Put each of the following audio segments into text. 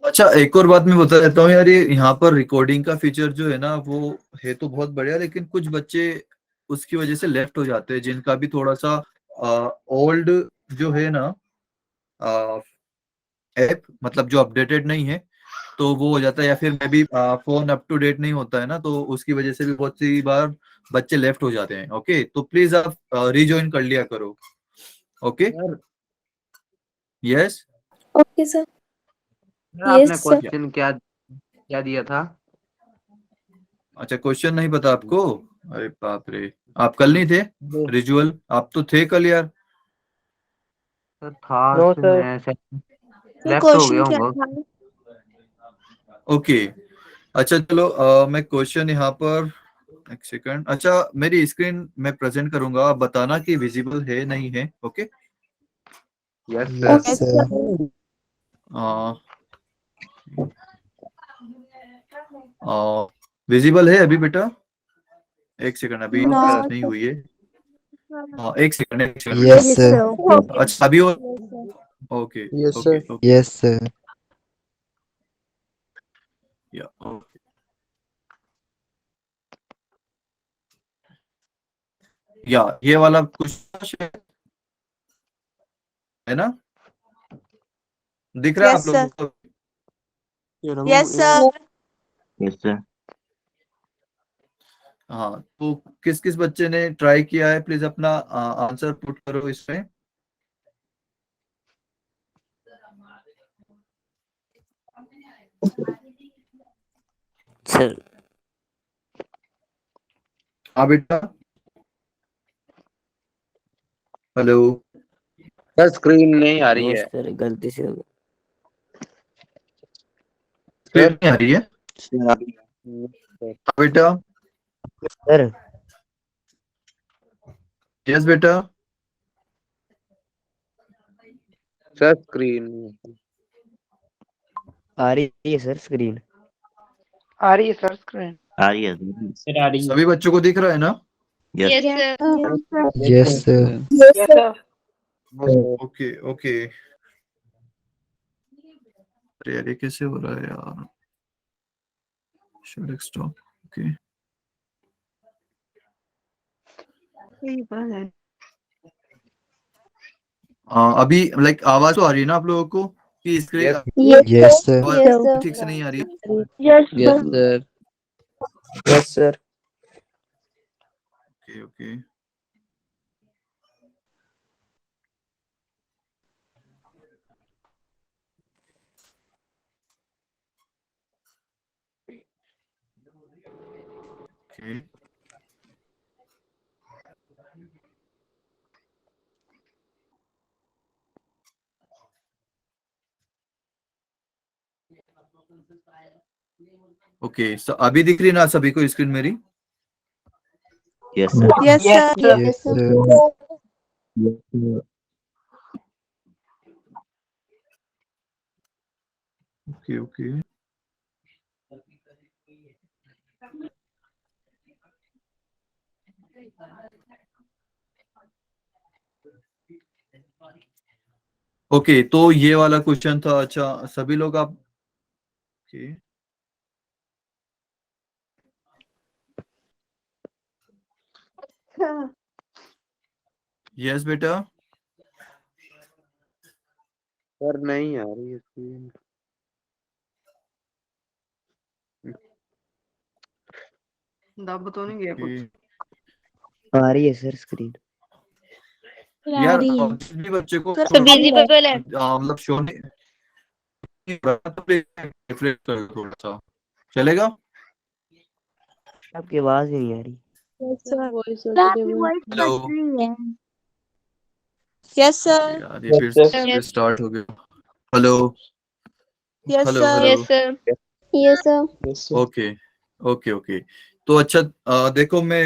अच्छा, एक और बात मैं बता देता हूँ यार, ये यहाँ पर रिकॉर्डिंग का फीचर जो है ना वो है तो बहुत बढ़िया, लेकिन कुछ बच्चे उसकी वजह से लेफ्ट हो जाते हैं जिनका भी थोड़ा सा ओल्ड जो है ना ऐप, मतलब जो अपडेटेड नहीं है, तो वो हो जाता है, या फिर maybe phone up to date नहीं होता है ना, तो उसकी वजह से भी बहुत सी बार बच्चे लेफ्ट हो जाते हैं। ओके, तो प्लीज आप रिज्वाइन कर लिया करो। Okay, sir yes. Okay sir. आपने यस सर। क्वेश्चन क्या क्या दिया था? अच्छा, क्वेश्चन नहीं पता आपको? अरे बाप रे, आप कल नहीं थे रिजुअल? आप तो थे कल यार। सर था नो तो सर। मैं तो लेफ्ट हो गया क्वेश्चन क्या हूँ। था? ओके, अच्छा चलो, मैं क्वेश्चन यहाँ पर, एक सेकंड। अच्छा, मेरी स्क्रीन मैं प्रेजेंट करूंगा, आप बताना कि विजिबल है नहीं है। Okay, yes yes sir. Sir. Visible है अभी बेटा? एक सेकंड, अभी नो सर। नहीं हुई है। एक सेकंड, एक सेकंड बेटा। Yes sir. अच्छा, अभी और? Okay yes okay sir. Okay, yes sir. या ओके, या ये वाला कुछ है ना, दिख रहा है आप यस सर। लोगों को? Yes sir. Yes sir. हाँ, तो किस किस बच्चे ने ट्राई किया है, प्लीज अपना आंसर पुट करो इसमें। सर। हाँ बेटा, हेलो, सर स्क्रीन नहीं आ रही नो है। सर, गलती से हो गया। स्क्रीन नहीं आ रही है? सर हाँ बेटा, सर यस बेटा, स्क्रीन आ रही है सर स्क्रीन। आ रही है सर स्क्रीन। आ रही है सर आ रही है। सभी बच्चों को दिख रहा है ना? Yes yes sir. Yes sir. Okay okay, अरे यार ये कैसे हो रहा है यार, शो डेस्कटॉप। ओके, अभी लाइक आवाज तो आ रही है ना आप लोगों को कि स्क्रीन यस सर। आवाज ठीक से नहीं आ रही है? Yes yes sir. Yes sir. Okay okay, okay, okay, अभी दिख रही है ना सभी को स्क्रीन मेरी? Yes sir. Yes sir. Yes sir. Okay okay, okay, तो ये वाला क्वेश्चन था। अच्छा, सभी लोग आप, ओके, यस बेटा, सर नहीं आ रही है स्क्रीन। दब तो नहीं गया कुछ? ओके। आ रही है सर स्क्रीन। यार भी बच्चे को सर विजिबल है। मतलब शो नहीं हो रहा, तो रिफ्रेश कर दो थोड़ा सा, चलेगा? आपकी आवाज ही नहीं आ रही। Hello, yes sir. यार ये फिर से स्टार्ट हो गया। Hello, yes hello sir. Hello, yes sir. Yes sir. Yes sir. Okay okay okay, तो अच्छा, देखो मैं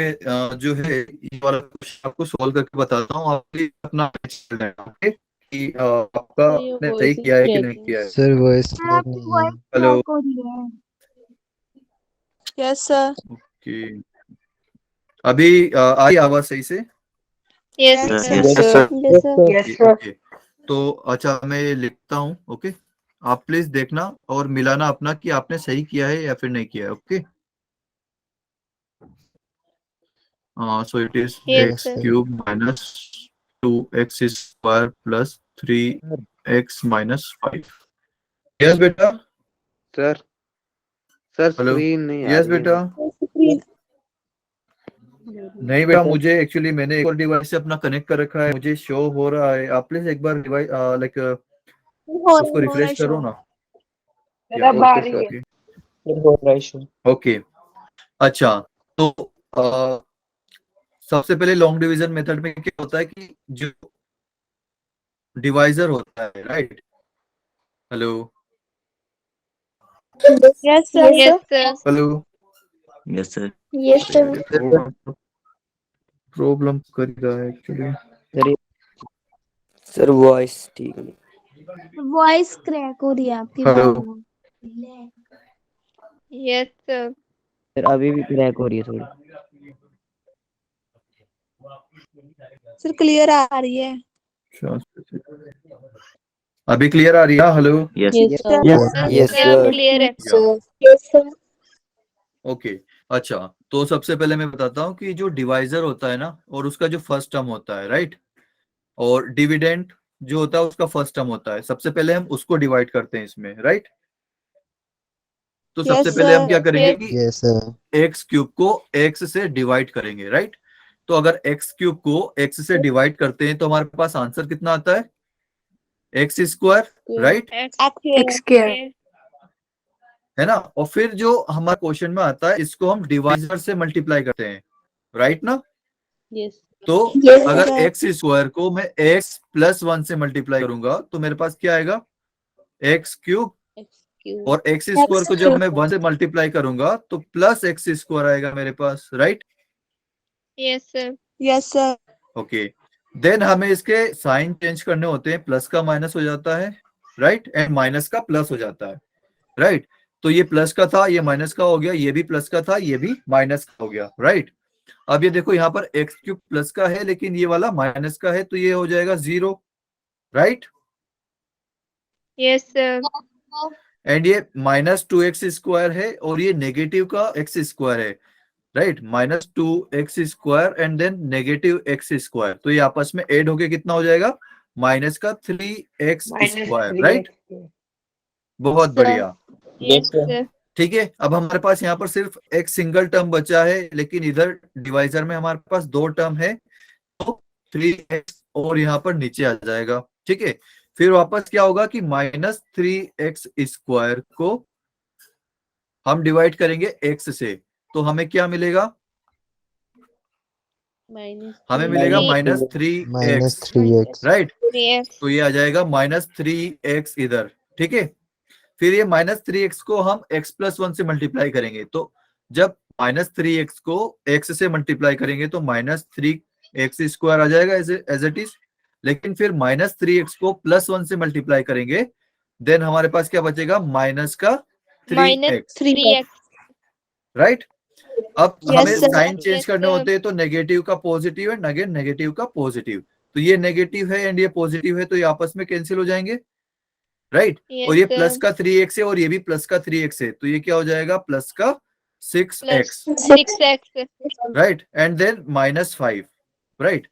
जो है ये वाला क्वेश्चन आपको सॉल्व करके बताता हूँ, आप प्लीज अपना चल लेना, ओके, कि आपका आपने सही किया है कि नहीं किया है। सर वॉइस क्लियर नहीं है। Hello, yes sir. ओके, अभी आई आवाज सही से? Yes yes sir. Sir. Yes sir. Okay okay, तो अच्छा मैं लिखता हूँ, ओके, आप प्लीज देखना और मिलाना अपना कि आपने सही किया है या फिर नहीं किया है. Okay. So it is Yes, x sir. cube minus 2x square plus 3x minus 5. Yes, बेटा. Sir sir hello. स्क्रीन नहीं आ Yes, रही है. बेटा. नहीं बेटा, मुझे एक्चुअली मैंने एक और डिवाइस से अपना कनेक्ट कर रखा है, मुझे शो हो रहा है. आप प्लीज एक बार डिवाइस लाइक उसको रिफ्रेश करो ना. मेरा ओके बारी सर. है हो रहा है issue। ओके. अच्छा, तो सबसे पहले लॉन्ग डिवीजन मेथड में क्या होता है कि जो डिवाइजर होता है, right. Hello. Yes, sir. Yes, sir. Hello. Yes sir. Yes, sir. Problem कर रहा है एक्चुअली. सर सर वॉइस ठीक नहीं। वॉइस क्रैक हो रही है आपकी. हेलो. Yes sir. सर अभी भी क्रैक हो रही है थोड़ी। सर क्लियर आ रही है. अभी क्लियर आ रही है? Hello. Yes Yes, sir. Clear है. Yes, sir. ओके. अच्छा, तो सबसे पहले मैं बताता हूँ कि जो डिवाइजर होता है ना, और उसका जो फर्स्ट टर्म होता है, राइट, और डिविडेंड जो होता है उसका फर्स्ट टर्म होता है. सबसे पहले हम उसको डिवाइड करते हैं इसमें, राइट. तो सबसे Yes, पहले हम sir. क्या करेंगे कि Yes, sir. एक्स क्यूब को एक्स से डिवाइड करेंगे, राइट. तो अगर एक्स क्यूब को एक्स से डिवाइड करते हैं तो हमारे पास आंसर कितना आता है? X square, right, X square. है ना. और फिर जो हमारे क्वेश्चन में आता है इसको हम डिवाइजर से मल्टीप्लाई करते हैं, राइट ना. Yes. तो Yes, अगर sir. एक्स स्क्वायर को मैं एक्स प्लस 1 से मल्टीप्लाई करूंगा तो मेरे पास क्या आएगा? X cube. X cube. और एक्स स्क्वायर को जब मैं 1 से मल्टीप्लाई करूंगा तो प्लस एक्स स्क्वायर आएगा मेरे पास, right. Yes, sir. Yes, sir. Okay. Then हमें इसके साइन चेंज करने होते हैं. प्लस का माइनस हो जाता है, राइट, एंड माइनस का प्लस हो जाता है, राइट. तो ये प्लस का था, ये माइनस का हो गया, ये भी प्लस का था, ये भी माइनस का हो गया, राइट. अब ये देखो यहाँ पर एक्स क्यूब प्लस का है लेकिन ये वाला माइनस का है, तो ये हो जाएगा 0, राइट. Yes, sir. एंड ये माइनस 2x स्क्वायर है और ये नेगेटिव का एक्स स्क्वायर है, right. Minus 2x square and then negative x square, तो ये आपस में ऐड होके कितना हो जाएगा? माइनस का 3x स्क्वायर, राइट. बहुत बढ़िया. Yes, sir. ठीक है. अब हमारे पास यहाँ पर सिर्फ एक सिंगल टर्म बचा है, लेकिन इधर डिवाइजर में हमारे पास दो टर्म है, तो 3x और यहाँ पर नीचे आ जाएगा, ठीक है. फिर वापस क्या होगा कि माइनस 3x स्क्वायर को हम डिवाइड करेंगे x से, तो हमें क्या मिलेगा? हमें मिलेगा minus 3x, Minus 3x. Right. 3x. तो ये आ जाएगा माइनस 3x इधर, ठीक है. फिर ये माइनस 3x को हम x प्लस 1 से मल्टीप्लाई करेंगे, तो जब माइनस 3x को x से मल्टीप्लाई करेंगे तो माइनस 3x स्क्वायर आ जाएगा एज इट इज. लेकिन फिर माइनस 3x को प्लस 1 से मल्टीप्लाई करेंगे, देन हमारे पास क्या बचेगा? माइनस का 3x, राइट. अब Yes, हमें sir. साइन चेंज Yes, करने sir. होते हैं, तो नेगेटिव का पॉजिटिव एंड अगेन नेगेटिव का पॉजिटिव. तो ये नेगेटिव है एंड ये पॉजिटिव है, तो ये आपस में कैंसिल हो जाएंगे, राइट. Yes, और ये sir. प्लस का 3x है और ये भी प्लस का 3x है, तो ये क्या हो जाएगा? प्लस का 6x, 6x. Right, and then minus 5, right.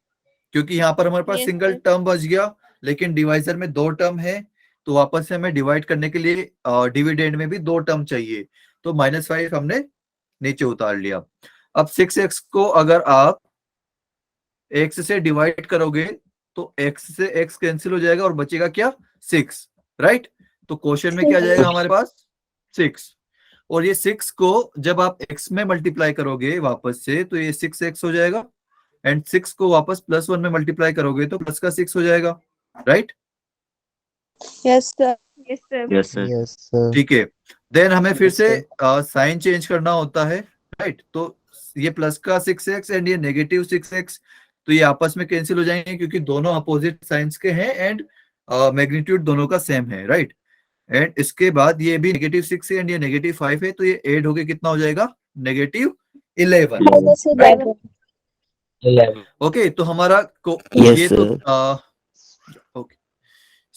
क्योंकि यहाँ पर हमारे पास Yes, सिंगल sir. टर्म बच गया, लेकिन डिवाइजर में दो टर्म है, तो वापस से हमें डिवाइड करने के लिए डिविडेंड में भी दो टर्म चाहिए, तो माइनस 5 हमने नीचे उतार लिया. अब 6x को अगर आप x से डिवाइड करोगे तो x से x कैंसिल हो जाएगा और बचेगा क्या? 6, राइट. तो क्वेश्चन में क्या आ जाएगा हमारे पास? 6. और ये 6 को जब आप x में मल्टीप्लाई करोगे वापस से, तो ये 6x हो जाएगा, एंड 6 को वापस प्लस 1 में मल्टीप्लाई करोगे तो प्लस का 6 हो जाएगा, right. Yes, sir. Yes, sir. Yes sir. Yes, sir. ठीक है. देन हमें फिर से साइन चेंज करना होता है, राइट. तो ये प्लस का 6x एंड ये नेगेटिव 6x, तो ये आपस में कैंसिल हो जाएंगे क्योंकि दोनों अपोजिट साइंस के हैं एंड मैग्नीट्यूड दोनों का सेम है, राइट. एंड इसके बाद ये भी नेगेटिव 6 है एंड ये नेगेटिव 5 है, तो ये ऐड होके कितना हो जाएगा? नेगेटिव 11. Minus 11. 11। ओके. तो हमारा Yes, ये तो sir. ओके.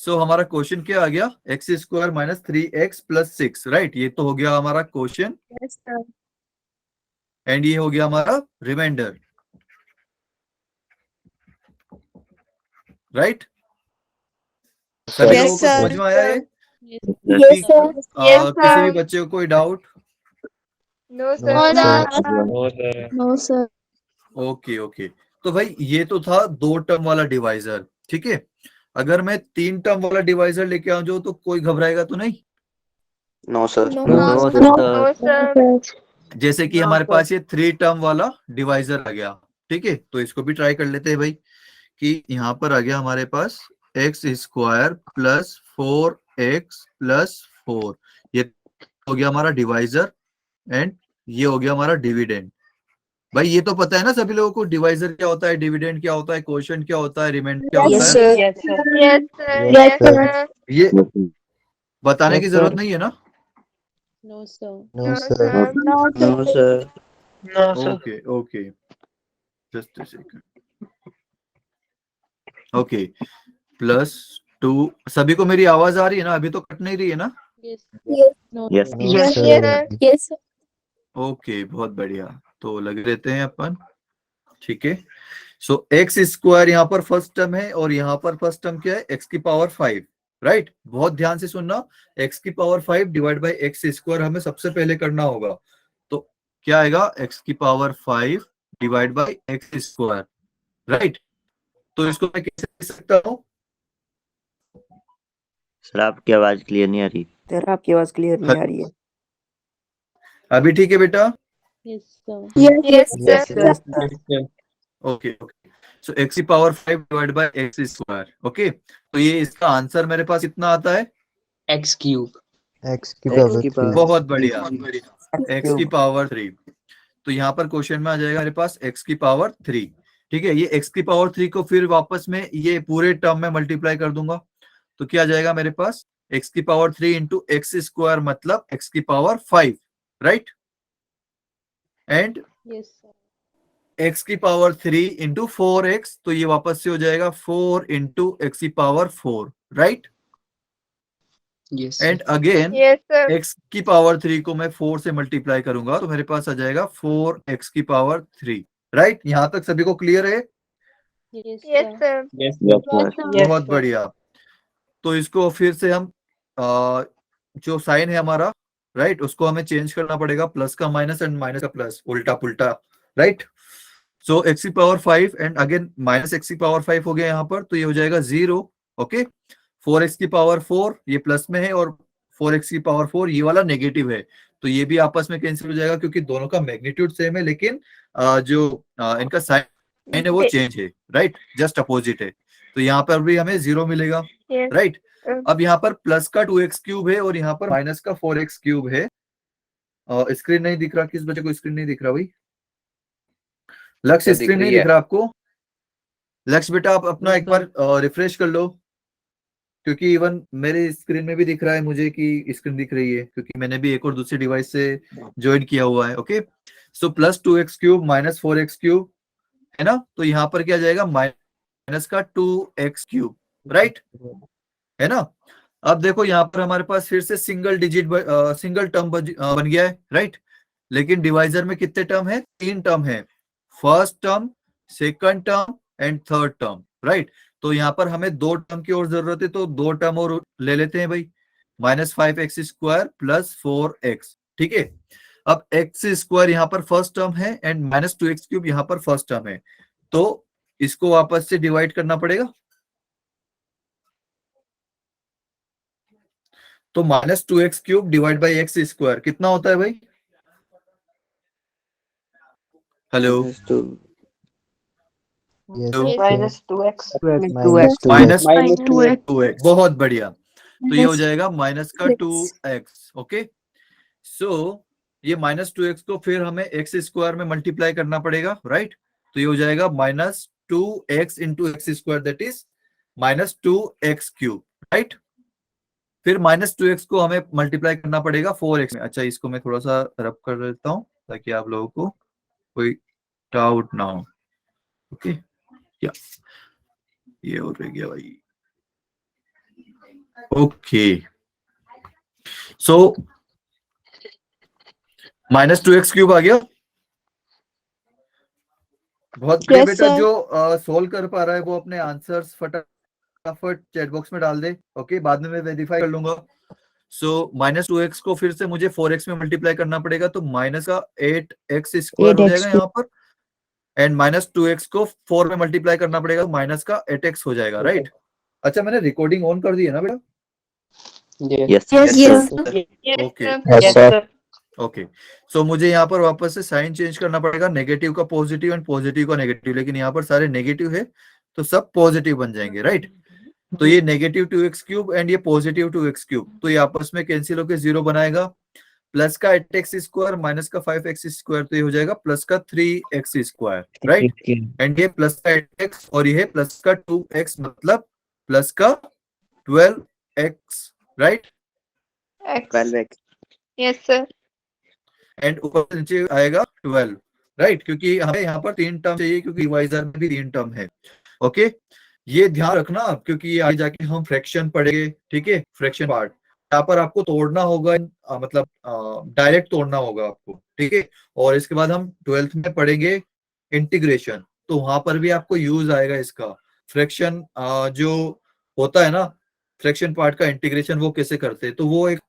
सो हमारा क्वेश्चन क्या आ गया, x square minus 3x plus 6, right. ये तो हो गया हमारा क्वेश्चन Yes, sir. एंड ये हो गया हमारा रिमाइंडर, राइट। सभी Yes, लोगों को sir. समझ में आया ये? Yes, sir. Yes, किसी भी sir. बच्चे को कोई doubt? No, sir. No, No, sir. No, sir. Okay okay, तो भाई ये तो था 2 टर्म वाला डिवाइजर, ठीक है। अगर मैं 3 टर्म वाला डिवाइजर लेके आ जाऊं तो कोई घबराएगा तो नहीं? No sir. No, No, sir. sir. No, sir. जैसे कि हमारे पास ये 3 टर्म वाला डिवाइजर आ गया, ठीक है। तो इसको भी ट्राई कर लेते हैं भाई, कि यहाँ पर आ गया हमारे पास x square plus 4x plus 4, ये हो गया हमारा डिवाइजर एंड ये हो गया हमारा डिविडेंड। भाई ये तो पता है ना सभी लोगों को, डिवाइजर क्या होता है, डिविडेंड क्या होता है, क्वोशिएंट क्या होता है, रिमाइंडर क्या होता Yes, है। sir. Yes, sir. Yes, sir. Yes, Yes, sir. sir. ये बताने Yes, की जरूरत sir. नहीं है ना? No, sir. No, sir. No, No, sir. No sir. Okay okay, just a second. Okay, plus 2, सभी को मेरी आवाज आ रही है ना? अभी तो कट नहीं रही है ना? Yes. Yes. No. Yes. sir. Yes, sir. Yes, sir. Okay, बहुत बढ़िया। तो लग रहते हैं अपन, ठीक है। सो एक्स स्क्वायर यहाँ पर फर्स्ट टर्म है और यहाँ पर फर्स्ट टर्म क्या है, एक्स की पावर 5, राइट। बहुत ध्यान से सुनना, एक्स की power 5 divide by x square हमें सबसे पहले करना होगा। तो क्या आएगा, एक्स की power 5 divide by x square, right. तो इसको मैं कैसे लिख सकता हूँ? सर आपकी आवाज क्लियर नहीं आ रही। सर आपकी आवाज क्लियर नहीं आ रही है। अभी ठीक है बेटा? Yes, sir. Yes, Yes, sir. sir. Okay okay, so x की power 5 divide by x square, okay. तो ये इसका आंसर मेरे पास कितना आता है? X cube. X की X पावर की 3. पावर बहुत बढ़िया, एक्स की पावर 3। तो यहाँ पर क्वेश्चन में आ जाएगा मेरे पास एक्स की पावर 3, ठीक है। ये एक्स की पावर 3 को फिर वापस में ये पूरे टर्म में मल्टीप्लाई कर दूंगा, तो क्या आ जाएगा मेरे पास, एक्स की पावर 3 इंटू एक्स स्क्वायर मतलब एक्स की power 5, right. And Yes, sir. X की पावर 3 इंटू 4x, तो ये वापस से हो जाएगा 4 इंटू एक्स की power 4, right. Yes and again Yes, sir. X की पावर 3 को मैं 4 से मल्टीप्लाई करूंगा तो मेरे पास आ जाएगा 4x की पावर 3, राइट। यहां तक सभी को क्लियर है? Yes, Yes, sir. sir. Yes Yes, sir. बहुत बढ़िया। तो इसको फिर से हम जो साइन है हमारा, राइट, उसको हमें चेंज करना पड़ेगा, प्लस का माइनस एंड माइनस का प्लस, उल्टा पुल्टा, राइट। सो एक्स की power 5 and again minus x की पावर 5 हो गया यहाँ पर, तो ये हो जाएगा 0, ओके। 4x की पावर 4 ये प्लस में है और 4x की पावर 4 ये वाला नेगेटिव है, तो ये भी आपस में कैंसिल हो जाएगा क्योंकि दोनों का मैग्नीट्यूड सेम है, लेकिन इनका साइन है वो चेंज है, राइट, जस्ट अपोजिट है। तो यहाँ पर भी हमें 0 मिलेगा, Yes. राइट। अब यहाँ पर प्लस का 2x क्यूब है और यहाँ पर माइनस का 4x क्यूब है। स्क्रीन नहीं दिख रहा, किस बच्चे को स्क्रीन नहीं दिख रहा भाई? लक्ष्य स्क्रीन नहीं दिख रहा आपको? लक्ष्य बेटा आप अपना एक बार रिफ्रेश कर लो, क्योंकि इवन मेरे स्क्रीन में भी दिख रहा है मुझे कि स्क्रीन दिख रही है, क्योंकि मैंने भी एक और दूसरी डिवाइस से ज्वाइन किया हुआ है, okay. So plus 2x cube minus 4x cube है ना, तो यहाँ पर क्या जाएगा, माइनस का 2x क्यूब, राइट, है ना। अब देखो यहाँ पर हमारे पास फिर से सिंगल टर्म बन गया है, राइट। लेकिन डिवाइजर में कितने टर्म है? 3 टर्म है, first term, second term and third term, right. तो यहाँ पर हमें 2 टर्म की और जरूरत है, तो 2 टर्म और ले लेते हैं भाई, -5x स्क्वायर प्लस 4x, ठीक है। अब एक्स स्क्वायर यहाँ पर फर्स्ट टर्म है एंड -2x क्यूब यहाँ पर फर्स्ट टर्म है, तो इसको वापस से डिवाइड करना पड़ेगा। तो -2x cube divide by x square कितना होता है भाई? Hello, Yes, Yes. sir. -2x -2x. -2x, बहुत बढ़िया। तो ये हो जाएगा माइनस का 2x, ओके। सो ये -2x को फिर हमें एक्स स्क्वायर में मल्टीप्लाई करना पड़ेगा, राइट। तो ये हो जाएगा -2x into x square, that is -2x cube, right. फिर -2x को हमें मल्टीप्लाई करना पड़ेगा 4x में। अच्छा, इसको मैं थोड़ा सा रब कर देता हूँ ताकि आप लोगों को कोई डाउट ना हो, ओके। क्या ये हो रह गया भाई? ओके, सो -2x³ आ गया। बहुत बढ़िया Yes, बेटा, sir. जो सोल्व कर पा रहा है वो अपने आंसर्स फटाफट चैट बॉक्स में डाल दे। ओके, बाद में मैं वेरीफाई कर लूंगा। सो -2x को फिर से मुझे 4x में मल्टीप्लाई करना पड़ेगा, तो माइनस का 8x² हो जाएगा 8x यहाँ पर, एंड -2x को 4 में मल्टीप्लाई करना पड़ेगा, माइनस का 8x हो जाएगा, राइट? अच्छा, मैंने रिकॉर्डिंग ऑन कर दी है ना बेटा? Yes. Yes, Yes, sir. sir. Okay Yes, sir. Okay, so मुझे यहाँ पर वापस से साइन चेंज करना पड़ेगा, नेगेटिव का पॉजिटिव एंड पॉजिटिव का नेगेटिव, लेकिन यहाँ पर सारे नेगेटिव है तो सब पॉजिटिव बन जाएंगे, राइट? तो ये -2x³ एंड ये +2x³, तो ये आपस में कैंसिल होकर 0 बनाएगा। प्लस का 8x² माइनस का 5x², तो ये हो जाएगा प्लस का 3x², राइट? एंड ये प्लस का 8x और ये प्लस का 2x, मतलब प्लस का 12x, right? X. 12x. Yes, sir. And ऊपर से नीचे आएगा 12, राइट? क्योंकि हमें यहाँ पर 3 टर्म चाहिए, क्योंकि डिवाइजर में भी 3 टर्म है। ओके, ये ध्यान रखना आप, क्योंकि ये आगे जाके हम फ्रैक्शन पढ़ेंगे, ठीक है? फ्रैक्शन पार्ट यहाँ पर आपको तोड़ना होगा, मतलब डायरेक्ट तोड़ना होगा आपको, ठीक है? और इसके बाद हम 12th में पढ़ेंगे इंटीग्रेशन, तो वहां पर भी आपको यूज आएगा इसका। फ्रैक्शन जो होता है ना, फ्रैक्शन पार्ट का इंटीग्रेशन वो कैसे करते हैं, तो वो एक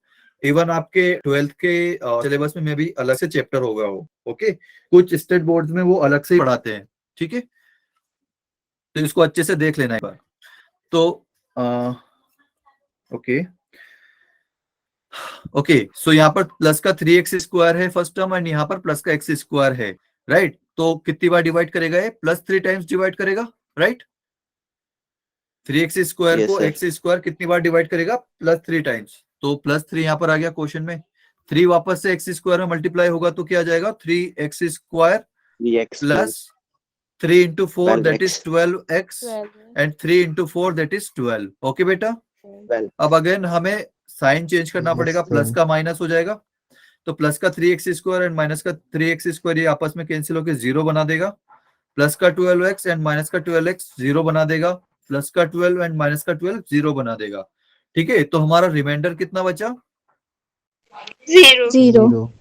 इवन आपके 12th के सिलेबस में भी अलग से चैप्टर होगा वो। ओके, कुछ स्टेट बोर्ड में वो अलग से ही पढ़ाते हैं, ठीक है? तो इसको अच्छे से देख लेना एक बार। तो ओके ओके, सो यहाँ पर प्लस का 3x² है फर्स्ट टर्म, एंड यहाँ पर प्लस का x² है, राइट? तो कितनी बार डिवाइड करेगा ये? +3 टाइम्स डिवाइड करेगा, राइट? 3x² Yes, को sir. x² कितनी बार डिवाइड करेगा? +3 टाइम्स। तो +3 यहाँ पर आ गया क्वेश्चन में, 3 वापस से x² में मल्टीप्लाई होगा तो क्या आ जाएगा? 3x² 3x. Plus 3 into 4 that is 12x 12. and 3 into 4 that is 12। Okay बेटा, 12. अब अगेन हमें साइन चेंज करना Yes, पड़ेगा, प्लस sir. का माइनस हो जाएगा, तो प्लस का 3x² एंड माइनस का 3x² ये आपस में कैंसिल होकर 0 बना देगा। प्लस का 12x एंड माइनस का 12x 0 बना देगा। प्लस का 12 एंड माइनस का 12 0 बना देगा, ठीक है? तो हमारा रिमाइंडर कितना बचा? 0. 0.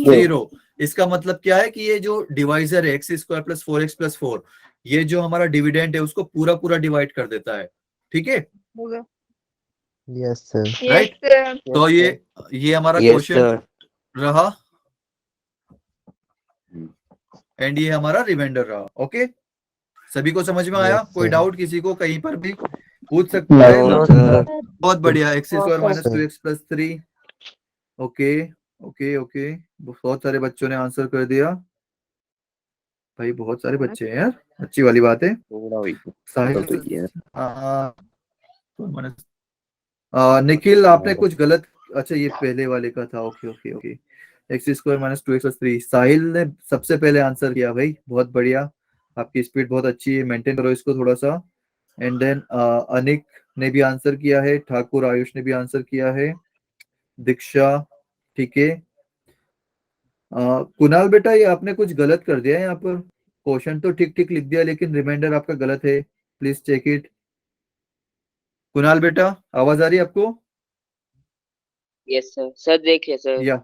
0। इसका मतलब क्या है कि ये जो डिवाइजर है x² + 4x + 4, ये जो हमारा डिविडेंड है उसको पूरा पूरा डिवाइड कर देता है, ठीक है? Yes, sir. राइट? तो ये हमारा Yes, क्वेश्चन sir. रहा, एंड ये हमारा रिमाइंडर रहा। ओके, सभी को समझ में आया? Yes, कोई sir. डाउट किसी को कहीं पर भी पूछ सकता है? No, sir. बहुत बढ़िया, x² Yes, sir. -2x + 3। Okay okay okay, बहुत सारे बच्चों ने आंसर कर दिया भाई, बहुत सारे बच्चे हैं यार, अच्छी वाली बात है। साहिल, तो ये निखिल आपने कुछ गलत, अच्छा ये पहले वाले का था। Okay okay okay, x² -2x + 3, साहिल ने सबसे पहले आंसर किया भाई, बहुत बढ़िया, आपकी स्पीड बहुत अच्छी है, मेंटेन करो इसको थोड़ा सा। एंड देन अनिक ने भी आंसर किया है, ठाकुर आयुष ने भी आंसर किया है, दीक्षा, ठीक है। कुणाल बेटा, ये आपने कुछ गलत कर दिया है यहाँ पर, क्वेश्चन तो ठीक ठीक लिख दिया लेकिन रिमाइंडर आपका गलत है, प्लीज चेक इट। कुणाल बेटा, आवाज आ रही है आपको? Yes, sir. Sir, देखिए sir. या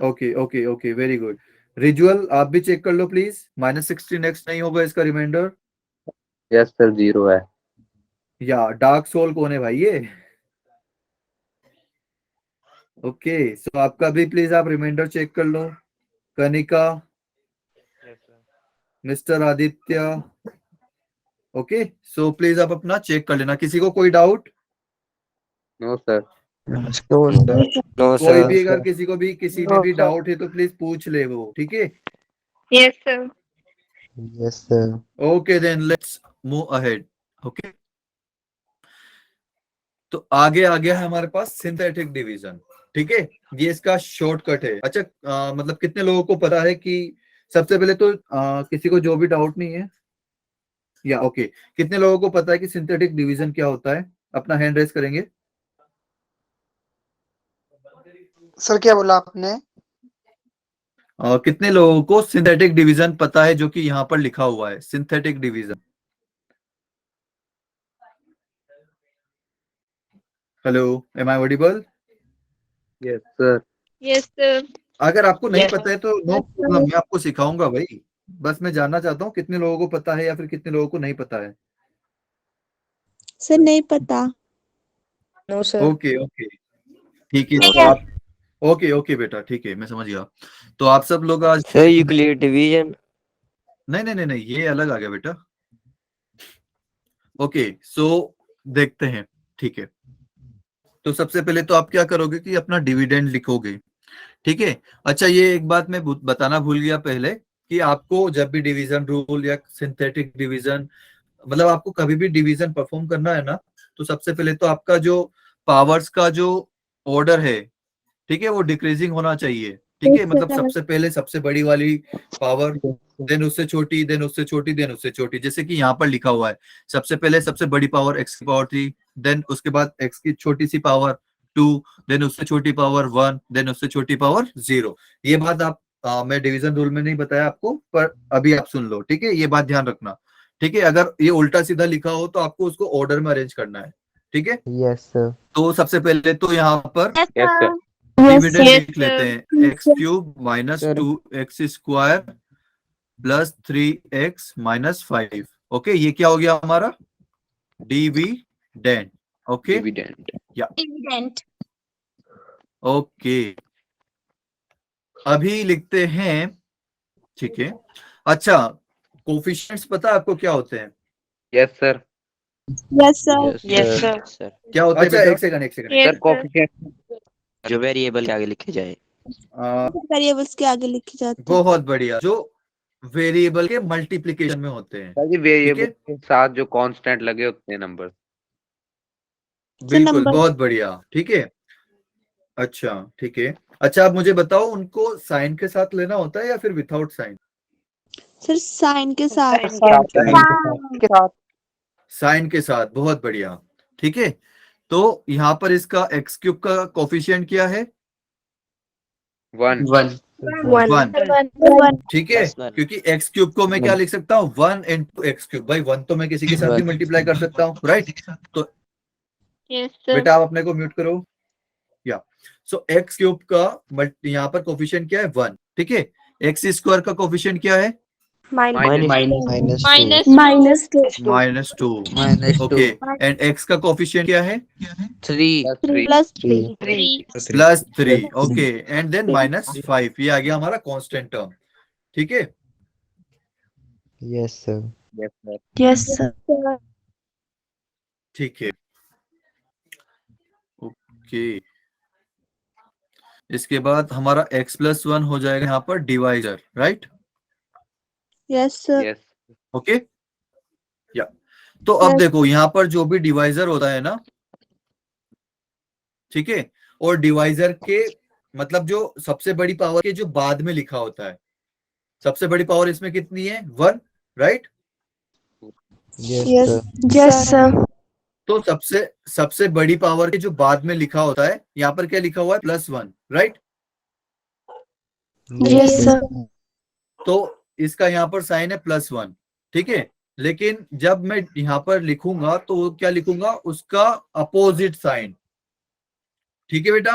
okay okay okay, very good. रिजुअल आप भी चेक कर लो प्लीज, -16x नहीं होगा इसका रिमाइंडर। यस सर 0 है। या डार्क सोल कौन है भाई ये? ओके, सो आपका भी प्लीज आप रिमाइंडर चेक कर लो। Kanika, mister Aditya, okay, so please आप अपना चेक कर लेना। किसी को कोई doubt? No sir. No, sir. No कोई सर। भी अगर किसी को भी किसी में भी डाउट है तो प्लीज पूछ ले वो, ठीक है? Yes, sir. Yes, sir. Okay then let's move ahead. Okay, तो आगे आ गया है हमारे पास सिंथेटिक डिवीजन, ठीक है? ये इसका शॉर्टकट है। अच्छा, मतलब कितने लोगों को पता है कि सबसे पहले तो किसी को जो भी डाउट नहीं है, या ओके, कितने लोगों को पता है कि सिंथेटिक डिवीजन क्या होता है? अपना हैंड रेज करेंगे। सर क्या बोला आपने? कितने लोगों को सिंथेटिक डिवीजन पता है, जो कि यहाँ पर लिखा हुआ है synthetic division? Hello, am I audible? Yes, sir. Yes, sir. अगर आपको नहीं Yes. पता है तो नो प्रॉब्लम, मैं आपको सिखाऊंगा भाई। बस मैं जानना चाहता हूँ कितने लोगों को पता है या फिर कितने लोगों को नहीं पता है। सर नहीं पता। No, sir. ओके ओके, ठीक है। ठीक तो है। आप ओके ओके बेटा, ठीक है, मैं समझ गया। तो आप सब लोग आज सर यूक्लिड डिवीजन। नहीं नहीं नहीं नहीं, ये अलग आ गया बेटा। ओके, सो देखते हैं, ठीक है। तो सबसे पहले तो आप क्या करोगे कि अपना डिविडेंड लिखोगे, ठीक है। अच्छा, ये एक बात मैं बताना भूल गया पहले, कि आपको जब भी डिवीजन रूल या सिंथेटिक डिवीजन, मतलब आपको कभी भी डिवीजन परफॉर्म करना है ना, तो सबसे पहले तो आपका जो पावर्स का जो ऑर्डर है, ठीक है, वो डिक्रीजिंग होना चाहिए, ठीक है। मतलब सबसे पहले सबसे बड़ी वाली पावर, देन उससे छोटी, देन उससे छोटी, देन उससे छोटी, जैसे कि यहाँ पर लिखा हुआ है। सबसे पहले सबसे बड़ी पावर एक्स की पावर 3, देन उसके बाद एक्स की छोटी सी पावर 2, देन उससे छोटी पावर 1, देन उससे छोटी पावर 0। ये बात आप मैं डिवीजन रूल में नहीं बताया आपको, पर अभी आप सुन लो, ठीक है। ये बात ध्यान रखना, ठीक है। अगर ये उल्टा सीधा लिखा हो तो आपको उसको ऑर्डर में अरेंज करना है, ठीक है। Yes, sir. तो सबसे पहले तो यहाँ पर Yes, sir. डिविडेंड Yes, लिख लेते sir. हैं, x cube minus Sir. 2x² plus 3x minus 5। Okay, ये क्या हो गया हमारा? Dividend. Okay, Dividend. Dividend. Okay, अभी लिखते हैं, ठीक है। अच्छा, कोफिशिएंट्स पता है आपको क्या होते हैं? Yes, sir. Yes sir. Yes, sir. Sir. क्या होते हैं? अच्छा, बेटा। एक सेकंड एक second. Yes, Sir, sir. coefficient. जो वेरिएबल के आगे लिखे जाए। वेरिएबल्स के आगे लिखी जाती है। बहुत बढ़िया, जो वेरिएबल के मल्टीप्लिकेशन में होते हैं, सर जी, ठीक वेरिएबल है। के साथ जो कांस्टेंट लगे होते हैं नंबर। बिल्कुल, नंबर बहुत बढ़िया, ठीक है। अच्छा, ठीक है। अच्छा, आप मुझे बताओ, उनको साइन के साथ लेना होता है या फिर विथआउट साइन? सर साइन के साथ। के साथ साइन के साथ, बहुत बढ़िया, ठीक है। तो यहाँ पर इसका एक्स क्यूब का कोफिशिएंट क्या है? 1. 1 1, ठीक है। Plus one. क्योंकि एक्स क्यूब को मैं क्या लिख सकता हूँ? 1 इंटू एक्स क्यूब। भाई 1 तो मैं किसी के साथ भी मल्टीप्लाई कर सकता हूँ, राइट? तो Yes, sir. बेटा आप अपने को म्यूट करो, या सो एक्स क्यूब का यहाँ पर कोफिशिएंट क्या है? 1, ठीक है। एक्स स्क्वायर का कोफिशिएंट क्या है? Minus. Minus 2. Minus -2, okay. And x का कोफिशिएंट क्या है? 3. Plus 3. Plus 3. 3. +3, okay. And then -5, ये आ गया हमारा कांस्टेंट टर्म, ठीक है। Yes, sir. Yes, sir. Yes sir. ठीक है, ओके। इसके बाद हमारा x+1 हो जाएगा यहाँ पर divisor, right? Yes sir. Yes. Okay, या तो अब Yes. देखो, यहाँ पर जो भी डिवाइजर होता है ना, ठीक है, और डिवाइजर के मतलब जो सबसे बड़ी पावर के जो बाद में लिखा होता है, सबसे बड़ी पावर इसमें कितनी है? 1, right? Yes, yes sir. Yes sir. तो सबसे बड़ी पावर के जो बाद में लिखा होता है, यहाँ पर क्या लिखा हुआ है? +1, राइट? Yes sir. तो इसका यहाँ पर साइन है +1, ठीक है। लेकिन जब मैं यहाँ पर लिखूंगा तो क्या लिखूंगा? उसका अपोजिट साइन, ठीक है बेटा?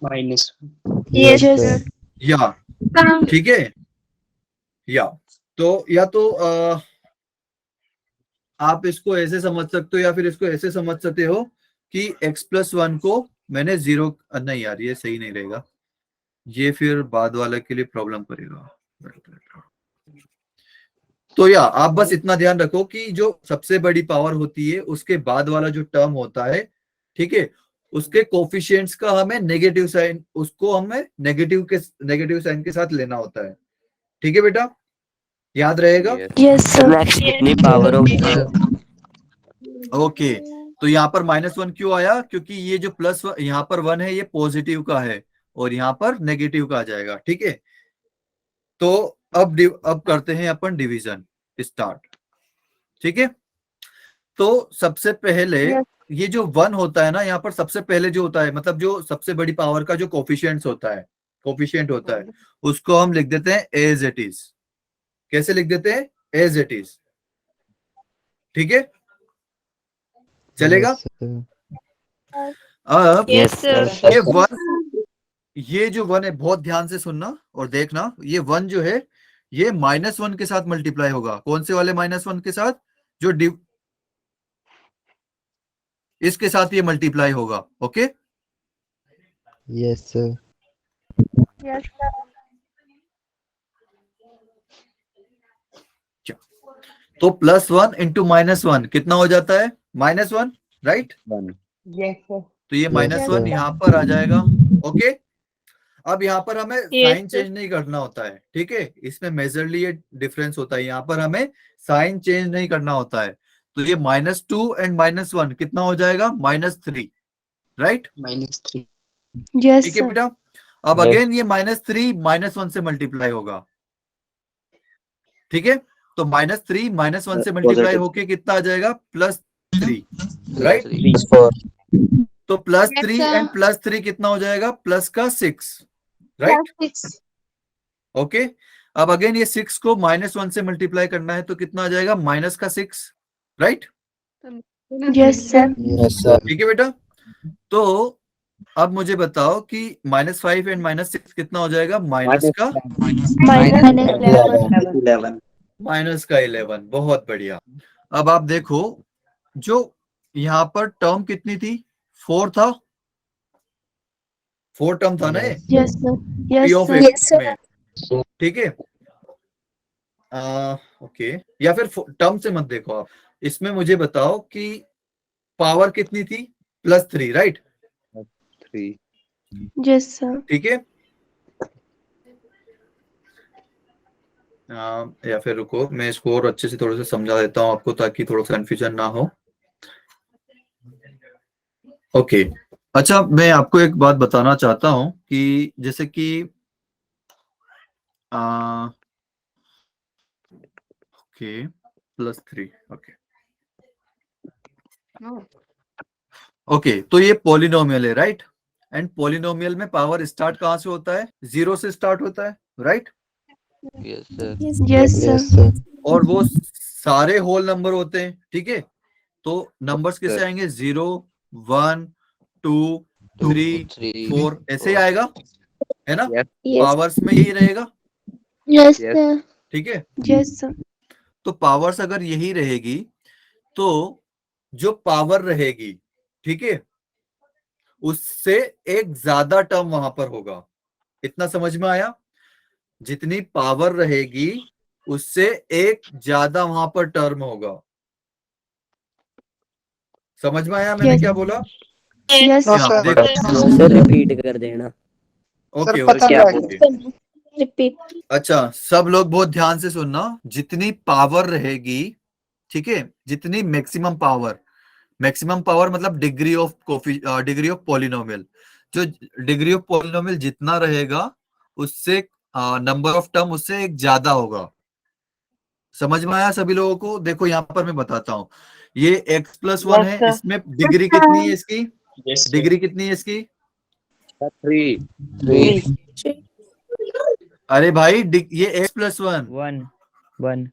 Minus. Yes, Yes, sir. sir. या ठीक है, या तो आप इसको ऐसे समझ सकते हो या फिर इसको ऐसे समझ सकते हो कि x+1 को मैंने 0, नहीं यार ये सही नहीं रहेगा, ये फिर बाद वाले के लिए प्रॉब्लम करेगा। तो या आप बस इतना ध्यान रखो कि जो सबसे बड़ी पावर होती है उसके बाद वाला जो टर्म होता है, ठीक है, उसके कोफिशिएंट्स का हमें नेगेटिव साइन, उसको हमें नेगेटिव साइन के साथ लेना होता है, ठीक है बेटा? याद रहेगा? Yes. Yes sir. नेक्स्ट कितनी पावर होगी? ओके, तो यहाँ पर -1 क्यों आया? क्योंकि ये जो प्लस यहाँ पर 1 है, ये पॉजिटिव का है और यहाँ पर नेगेटिव का आ जाएगा, ठीक है। तो अब करते हैं अपन डिवीजन स्टार्ट, ठीक है। तो सबसे पहले ये जो 1 होता है ना, यहाँ पर सबसे पहले जो होता है, मतलब जो सबसे बड़ी पावर का जो कोफिशिएंट होता है, उसको हम लिख देते हैं एज इट इज। कैसे लिख देते हैं? एज इट इज, ठीक है, चलेगा? Yes, sir. अब Yes, sir. sir. ये वन, ये जो वन है बहुत ध्यान से सुनना और देखना, ये वन जो है ये -1 के साथ मल्टीप्लाई होगा। कौन से वाले -1 के साथ? जो इसके साथ ये मल्टीप्लाई होगा। Okay, Yes, sir. Yes, sir. तो +1 इंटू -1 कितना हो जाता है? -1, राइट? 1 Yes, sir. तो ये Yes, -1 sir. यहाँ पर आ जाएगा। ओके, अब यहाँ पर हमें Yes, साइन sir. चेंज नहीं करना होता है, ठीक है? इसमें मेजरली ये डिफरेंस होता है, यहाँ पर हमें साइन चेंज नहीं करना होता है। तो ये -2 एंड -1 कितना हो जाएगा? -3, राइट? -3. Yes, ठीक है sir. बेटा। अब Yes. अगेन ये -3 -1 से मल्टीप्लाई होगा, ठीक है? तो -3 -1 से मल्टीप्लाई Positive. होके कितना आ जाएगा? +3, राइट? 4. तो +3 sir. एंड +3 कितना हो जाएगा? +6, राइट? +6. ओके, अब अगेन ये 6 को -1 से मल्टीप्लाई करना है तो कितना आ जाएगा? -6, right? Yes, sir. Yes, sir. ठीक है बेटा। तो अब मुझे बताओ कि -5 एंड -6 कितना हो जाएगा? Minus -11। बहुत बढ़िया। अब आप देखो, जो यहाँ पर टर्म कितनी थी? 4 था, 4 टर्म था ना ये Yes, sir. Yes, P of sir. X में, ठीक है? ओके, या फिर टर्म से मत देखो आप, इसमें मुझे बताओ कि पावर कितनी थी? +3, राइट? 3 Yes, sir. ठीक है। या फिर रुको, मैं इसको और अच्छे से थोड़ा सा समझा देता हूँ आपको ताकि थोड़ा सा कंफ्यूजन ना हो। ओके, अच्छा, मैं आपको एक बात बताना चाहता हूँ कि जैसे कि ओके, +3, ओके ओके, तो ये पॉलिनोमियल है, राइट? एंड पॉलिनोमियल में पावर स्टार्ट कहाँ से होता है? 0 से स्टार्ट होता है, right? Yes, sir. Yes, sir. Yes, sir. और वो सारे होल नंबर होते हैं, ठीक है? तो नंबर्स कैसे Sir. आएंगे? 0, 1, 2, 3, 4 ऐसे ही आएगा, है ना? Yes. Yes. पावर्स में यही रहेगा, Yes, Yes. sir. ठीक है? Yes, sir. तो पावर्स अगर यही रहेगी तो जो पावर रहेगी, ठीक है, उससे एक ज्यादा टर्म वहां पर होगा। इतना समझ में आया? जितनी पावर रहेगी उससे एक ज्यादा वहां पर टर्म होगा। समझ में आया मैंने Yes. क्या बोला? Yes, No, हाँ, sir. देखो, सर रिपीट कर देना। ओके Sir, पता ओके लग ओके। Repeat. अच्छा, सब लोग बहुत ध्यान से सुनना। जितनी पावर रहेगी, ठीक है, जितनी मैक्सिमम पावर मतलब डिग्री ऑफ पॉलिनोमियल, जो डिग्री ऑफ पॉलिनोमियल जितना रहेगा उससे नंबर ऑफ टर्म उससे एक ज्यादा होगा। समझ में आया सभी लोगों को? देखो यहाँ पर मैं बताता हूँ, ये x+1 है, sir. इसमें डिग्री कितनी है इसकी? Yes, sir. डिग्री कितनी है इसकी? 3 3. अरे भाई, ये x+1 1. One.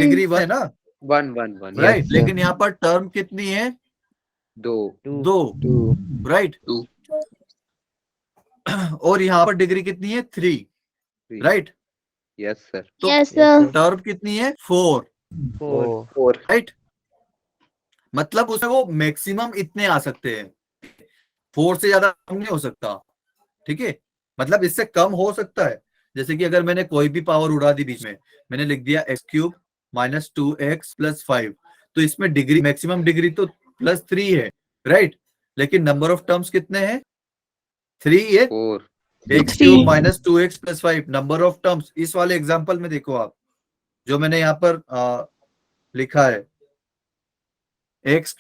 डिग्री 1 है ना, 1 1 1 राइट? sir. लेकिन यहाँ पर टर्म कितनी है? 2 2, 2. राइट? 2 और यहाँ पर डिग्री कितनी है? 3, 3 राइट? Yes, sir. तो Yes, sir. टर्म कितनी है? 4, 4. 4 राइट? मतलब उसमें वो मैक्सिमम इतने आ सकते हैं, 4 से ज्यादा कम नहीं हो सकता, ठीक है? मतलब इससे कम हो सकता है। जैसे कि अगर मैंने कोई भी पावर उड़ा दी बीच में, मैंने लिख दिया x³ - 2x + 5, तो इसमें डिग्री, मैक्सिमम डिग्री तो +3 है, राइट? लेकिन नंबर ऑफ टर्म्स कितने हैं? 3 है। 4 x³ - 2x + 5 number of terms. इस वाले एग्जांपल में देखो आप, जो मैंने यहाँ पर लिखा है, x³ -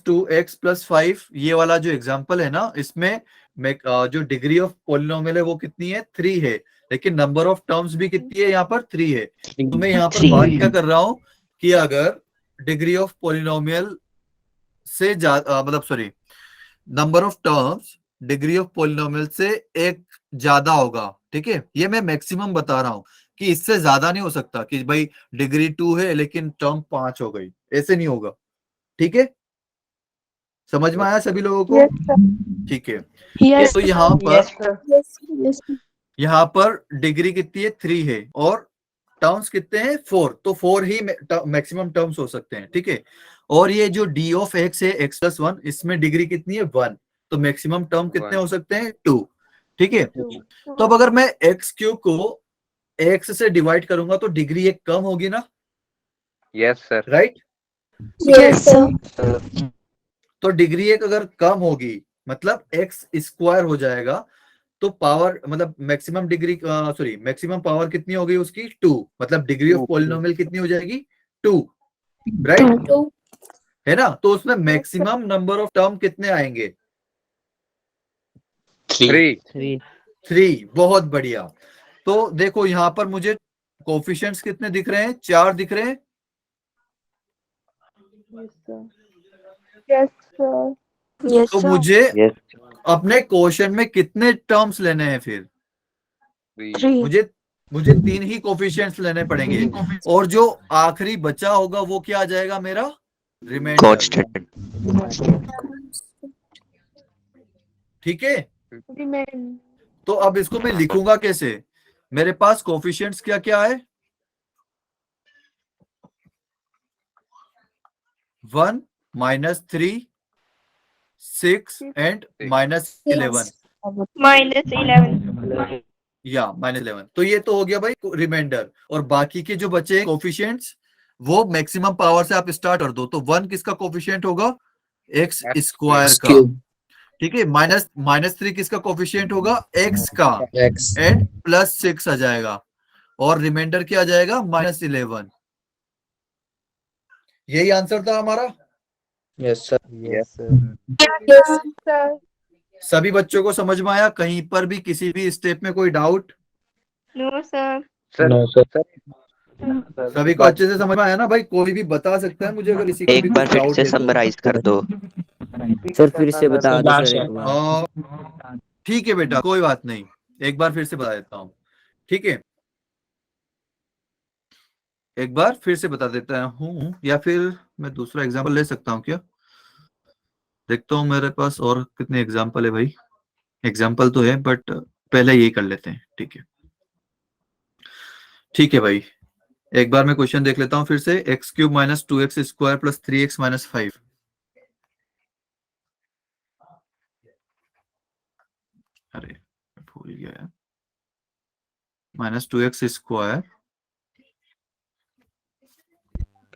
2x + 5, ये वाला जो एग्जांपल है ना, इसमें जो डिग्री ऑफ पॉलिनोमियल है वो कितनी है? 3 है, लेकिन नंबर ऑफ टर्म्स भी कितनी है यहाँ पर? 3 है। तो मैं यहाँ पर बात क्या कर रहा हूँ कि अगर डिग्री ऑफ पॉलिनोमियल से मतलब sorry, number of terms degree of polynomial से एक ज्यादा होगा, ठीक है? ये मैं मैक्सिमम बता रहा हूँ कि इससे ज्यादा नहीं हो सकता कि भाई डिग्री 2 है लेकिन टर्म 5 हो गई, ऐसे नहीं होगा, ठीक है? समझ में आया सभी लोगों को? Yes, sir. ठीक है, Yes. तो यहाँ पर Yes, sir. Yes. Yes. यहाँ पर डिग्री कितनी है? 3 है और टर्म्स कितने हैं? 4। तो 4 ही मैक्सिमम टर्म्स हो सकते हैं, ठीक है। और ये जो डी ऑफ एक्स है x+1, इसमें डिग्री कितनी है? 1। तो मैक्सिमम टर्म कितने 1 हो सकते हैं? 2, ठीक है। Two. तो अब अगर मैं x³ को x से डिवाइड करूंगा तो डिग्री एक कम होगी ना, yes sir right? Yes, sir. तो डिग्री एक अगर कम होगी मतलब x² हो जाएगा, तो पावर मतलब मैक्सिमम डिग्री मैक्सिमम पावर कितनी हो गई उसकी? 2। मतलब डिग्री ऑफ पॉलिनोमियल कितनी हो जाएगी? 2, राइट? Two. है ना? तो उसमें मैक्सिमम नंबर ऑफ टर्म कितने आएंगे? 3 3. 3। बहुत बढ़िया। तो देखो यहाँ पर मुझे कोफिशिएंट्स कितने दिख रहे हैं? 4 दिख रहे हैं। Yes, sir. Yes, तो sir. मुझे Yes. अपने क्वेश्चन में कितने टर्म्स लेने हैं फिर? 3 Three. मुझे 3 ही कोफिशिएंट्स लेने पड़ेंगे और जो आखिरी बचा होगा वो क्या आ जाएगा मेरा? Remainder, Constant. ठीक है। Remain. तो अब इसको मैं लिखूंगा कैसे? मेरे पास कोफिशिएंट्स क्या क्या है? 1, -3, 6 एंड -11 -11. या -11। तो ये तो हो गया भाई रिमाइंडर। और बाकी के जो बचे कोफिशिएंट्स वो मैक्सिमम पावर से आप स्टार्ट कर दो। तो 1 किसका कोफिशिएंट होगा? x² का, ठीक है। -3 किसका कोफिशिएंट होगा? x का, X. एंड +6 आ जाएगा और रिमाइंडर क्या आ जाएगा? -11। यही आंसर था हमारा। Yes, sir. Yes. Yes, sir. सभी बच्चों को समझ में आया? कहीं पर भी किसी भी स्टेप में कोई doubt? No, sir. Sir No, sir. Sir सभी को अच्छे से समझ में आया ना भाई? कोई भी बता सकता है मुझे अगर इसी को एक भी बार कुछ फिर डाउट से है तो। समराइज कर दो। सर फिर से बता दो बार सर से। एक बार. ठीक है बेटा, कोई बात नहीं, एक बार फिर से बता देता हूँ, ठीक है। एक बार फिर से बता देता हूँ, या फिर मैं दूसरा एग्जांपल ले सकता हूँ क्या? देखता हूँ मेरे पास और कितने एग्जांपल है भाई। एग्जांपल तो है बट पहले यही कर लेते हैं, ठीक है। ठीक है भाई, एक बार मैं क्वेश्चन देख लेता हूँ फिर से। x³ - 2x² + 3x - 5। अरे मैं भूल गया यार। -2x²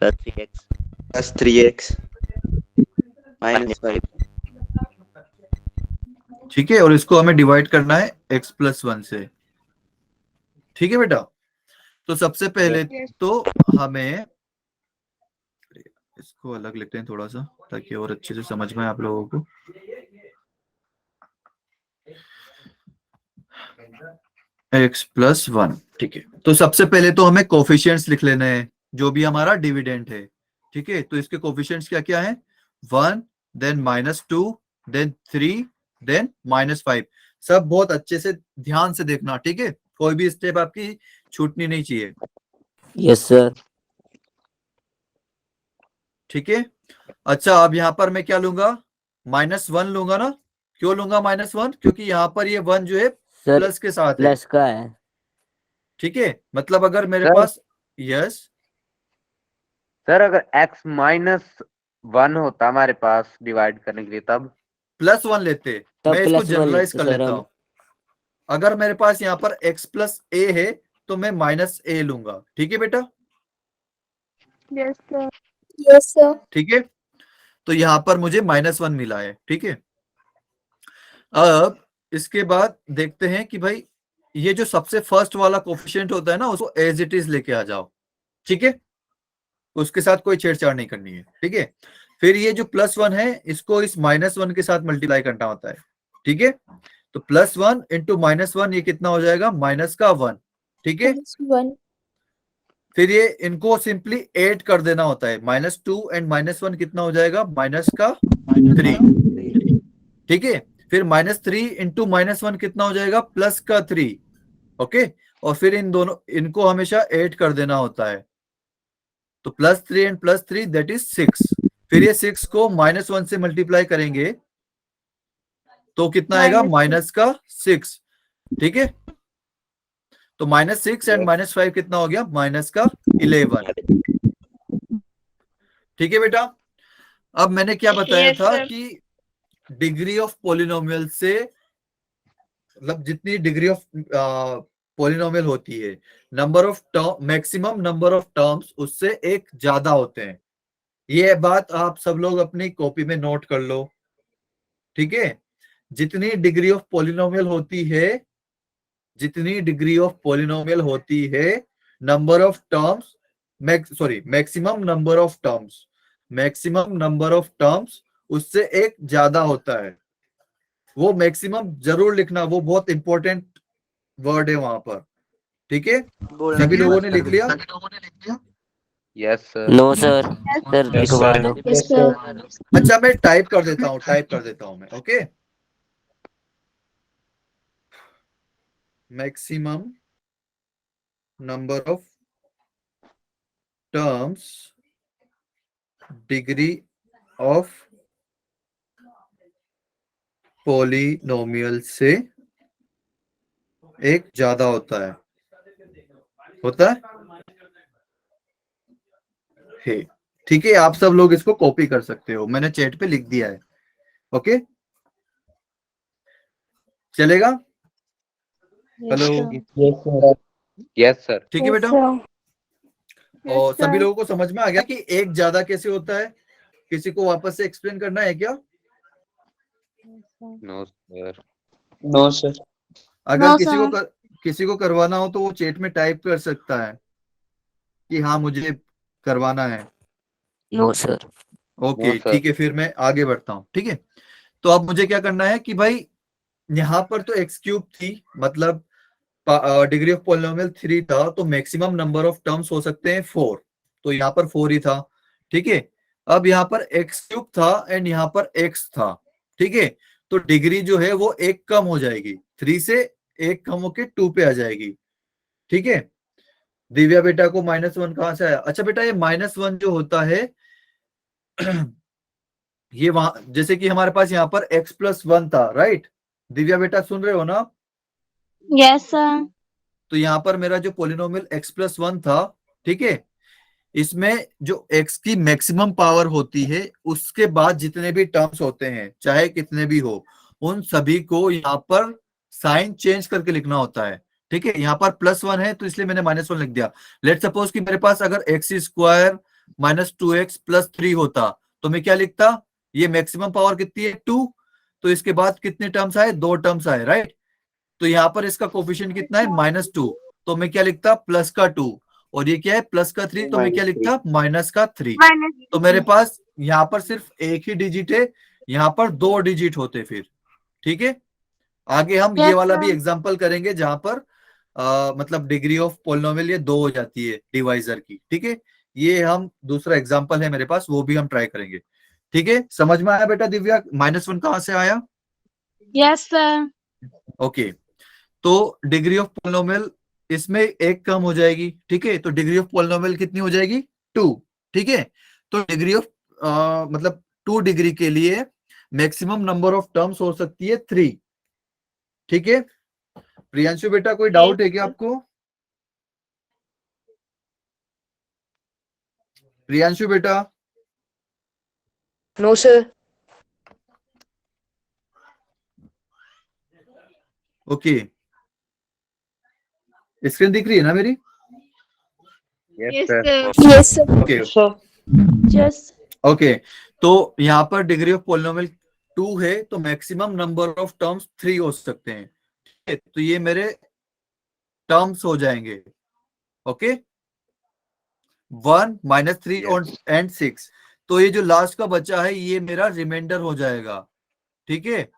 +3x. +3x. -5. ठीक है, और इसको हमें डिवाइड करना है x+1 से, ठीक है बेटा। तो सबसे पहले तो हमें इसको अलग लिखते हैं थोड़ा सा ताकि और अच्छे से समझ में आए आप लोगों को। x+1, ठीक है। तो सबसे पहले तो हमें कोफिशिएंट्स लिख लेने हैं जो भी हमारा डिविडेंड है, ठीक है। तो इसके कोफिशिएंट्स क्या क्या है? 1, देन -2, देन 3, देन -5। सब बहुत अच्छे से ध्यान से देखना, ठीक है। कोई भी स्टेप आपकी छूटनी नहीं चाहिए, यस सर. ठीक है। अच्छा, अब यहाँ पर मैं क्या लूंगा? -1 लूंगा ना। क्यों लूंगा -1? क्योंकि यहाँ पर ये 1 जो है सर प्लस के साथ है, प्लस का है. ठीक है। मतलब अगर मेरे सर? पास यस सर अगर x -1 होता हमारे पास डिवाइड करने के लिए तब +1 लेते, तब मैं इसको +1 जनरलाइज लेते कर सर लेता हम. हूँ। अगर मेरे पास यहाँ पर x+a है तो मैं -a लूंगा, ठीक है बेटा, Yes, sir. Yes, sir. ठीक है। तो यहाँ पर मुझे -1 मिला है, ठीक है। अब इसके बाद देखते हैं कि भाई ये जो सबसे फर्स्ट वाला कोफिशिएंट होता है ना उसको एज इट इज लेके आ जाओ, ठीक है। उसके साथ कोई छेड़छाड़ नहीं करनी है, ठीक है। फिर ये जो +1 है इसको इस -1 के साथ मल्टीप्लाई करना होता है, ठीक है। तो +1 × -1 ये कितना हो जाएगा? -1, ठीक है। -1. फिर ये इनको सिंपली ऐड कर देना होता है। -2 एंड -1 कितना हो जाएगा? -3, ठीक है। फिर -3 × -1 कितना हो जाएगा? +3, ओके। और फिर इन दोनों इनको हमेशा ऐड कर देना होता है। तो +3 एंड +3 दैट इज 6, फिर ये 6 को -1 से मल्टीप्लाई करेंगे तो कितना आएगा, -6। ठीक है, तो -6 एंड -5 कितना हो गया, -11। ठीक है बेटा। अब मैंने क्या बताया Yes, था sir. कि डिग्री ऑफ पॉलिनोमियल से, मतलब जितनी डिग्री ऑफ पॉलिनोमियल होती है, number of term, maximum number of terms उससे एक ज्यादा होते हैं। ये बात आप सब लोग अपनी कॉपी में नोट कर लो। ठीक है, जितनी डिग्री ऑफ पॉलिनोमियल होती है, जितनी डिग्री ऑफ पॉलिनोमियल होती है, number of terms, maximum number of terms, maximum number of terms उससे एक ज्यादा होता है। वो मैक्सिमम जरूर लिखना, वो बहुत इंपॉर्टेंट वर्ड है वहां पर। ठीक है, सभी लोगों ने लिख लिया? Yes sir. No sir, sir लिखवा दो। Yes, sir. अच्छा, मैं टाइप कर देता हूं, मैं। Okay, maximum number of terms degree of polynomial से एक ज्यादा होता है, है। ठीक है, आप सब लोग इसको कॉपी कर सकते हो, मैंने चैट पे लिख दिया है। ओके, चलेगा? Hello, yes sir. ठीक है बेटा। और Yes, सभी sir. लोगों को समझ में आ गया कि एक ज्यादा कैसे होता है? किसी को वापस से एक्सप्लेन करना है क्या? No sir. No sir. अगर No, किसी को करवाना हो तो वो चैट में टाइप कर सकता है कि हाँ मुझे करवाना है। No sir. Okay, No, sir. ठीक है, फिर मैं आगे बढ़ता हूँ। ठीक है, तो अब मुझे क्या करना है कि भाई यहाँ पर तो x³ थी, मतलब डिग्री ऑफ पॉलिनोमियल 3 था, तो मैक्सिमम नंबर ऑफ टर्म्स हो सकते हैं 4, तो यहाँ पर 4 ही था। ठीक है, अब यहाँ पर x³ था एंड यहाँ पर x था। ठीक है, तो डिग्री जो है वो एक कम हो जाएगी, 3 से एक कम होके 2 पे आ जाएगी। ठीक है, दिव्या बेटा को -1 कहां से आया? अच्छा बेटा, ये -1 जो होता है ये वहां, जैसे कि हमारे पास यहाँ पर x+1 था, राइट? दिव्या बेटा सुन रहे हो ना? Yes, sir. तो यहाँ पर मेरा जो पोलिनोमियल x+1 था, ठीक है, इसमें जो x की मैक्सिमम पावर होती है, उसके बाद जितने भी टर्म्स होते हैं, चाहे कितने भी हो, उन सभी को यहाँ पर साइन चेंज करके लिखना होता है। ठीक है, यहाँ पर +1 है तो इसलिए मैंने -1 लिख दिया। लेट सपोज कि मेरे पास अगर x² - 2x + 3 होता तो मैं क्या लिखता? ये मैक्सिमम पावर कितनी है? 2, तो इसके बाद कितने टर्म्स आए? 2 टर्म्स आए, राइट? तो यहाँ पर इसका कोफिशिएंट कितना है? -2, तो मैं क्या लिखता? +2, और ये क्या है? +3, तो मैं क्या लिखता? -3। तो मेरे पास यहाँ पर सिर्फ एक ही डिजिट है, यहाँ पर 2 डिजिट होते फिर। ठीक है, आगे हम ये वाला भी एग्जांपल करेंगे जहां पर मतलब डिग्री ऑफ पॉलिनोमियल ये 2 हो जाती है डिवाइजर की। ठीक है, ये हम दूसरा एग्जांपल है मेरे पास, वो भी हम ट्राई करेंगे। ठीक है, समझ में आया बेटा दिव्या? -1 कहां से आया? Yes, sir. ओके, तो डिग्री ऑफ पॉलिनोमियल इसमें एक कम हो जाएगी। ठीक है, तो डिग्री ऑफ पॉलिनोमियल कितनी हो जाएगी? 2। ठीक है, तो डिग्री ऑफ मतलब 2 डिग्री के लिए मैक्सिमम नंबर ऑफ टर्म्स हो सकती है 3। ठीक है, प्रियांशु बेटा कोई डाउट है क्या आपको? प्रियांशु बेटा? No, sir. ओके, स्क्रीन दिख रही है ना मेरी? Yes Yes, sir. sir. Yes, sir. Okay Sir. Yes. Okay, तो यहाँ पर डिग्री ऑफ पॉलिनोमियल 2 है, तो मैक्सिमम नंबर ऑफ टर्म्स 3 हो सकते हैं। ठीक है, तो ये मेरे टर्म्स हो जाएंगे। ओके, 1 - 3 एंड 6, तो ये जो लास्ट का बचा है ये मेरा रिमाइंडर हो जाएगा। ठीक है,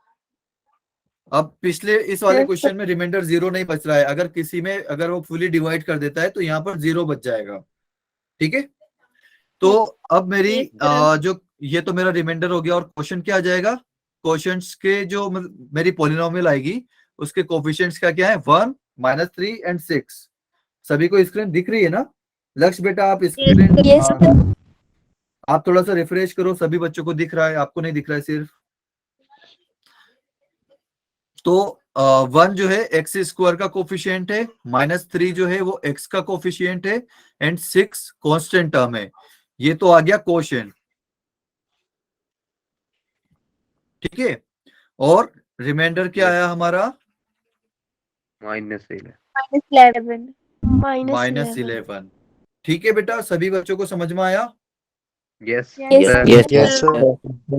अब पिछले इस वाले क्वेश्चन में रिमाइंडर 0 नहीं बच रहा है, अगर किसी में अगर वो फुली डिवाइड कर देता है तो यहाँ पर 0 बच जाएगा। ठीक है, तो अब मेरी जो ये तो मेरा रिमाइंडर हो गया, और क्वेश्चन क्या आ जाएगा? क्वेश्चंस के जो मेरी पॉलिनोमियल आएगी उसके कोफिशिएंट्स क्या क्या है? 1 - 3 एंड 6। सभी को स्क्रीन दिख रही है ना? लक्ष्य बेटा आप स्क्रीन आप थोड़ा सा रिफ्रेश करो, सभी बच्चों को दिख रहा है, आपको नहीं दिख रहा है सिर्फ। तो 1 जो है एक्स स्क्वायर का कोफिशिएंट है, -3 जो है वो एक्स का कोफिशिएंट है, एंड 6 कांस्टेंट टर्म है। ये तो आ गया कोशेंट, ठीक है। और रिमाइंडर क्या आया हमारा? -11 -11। ठीक है बेटा, सभी बच्चों को समझ में आया? Yes Yes, Yes, sir. sir.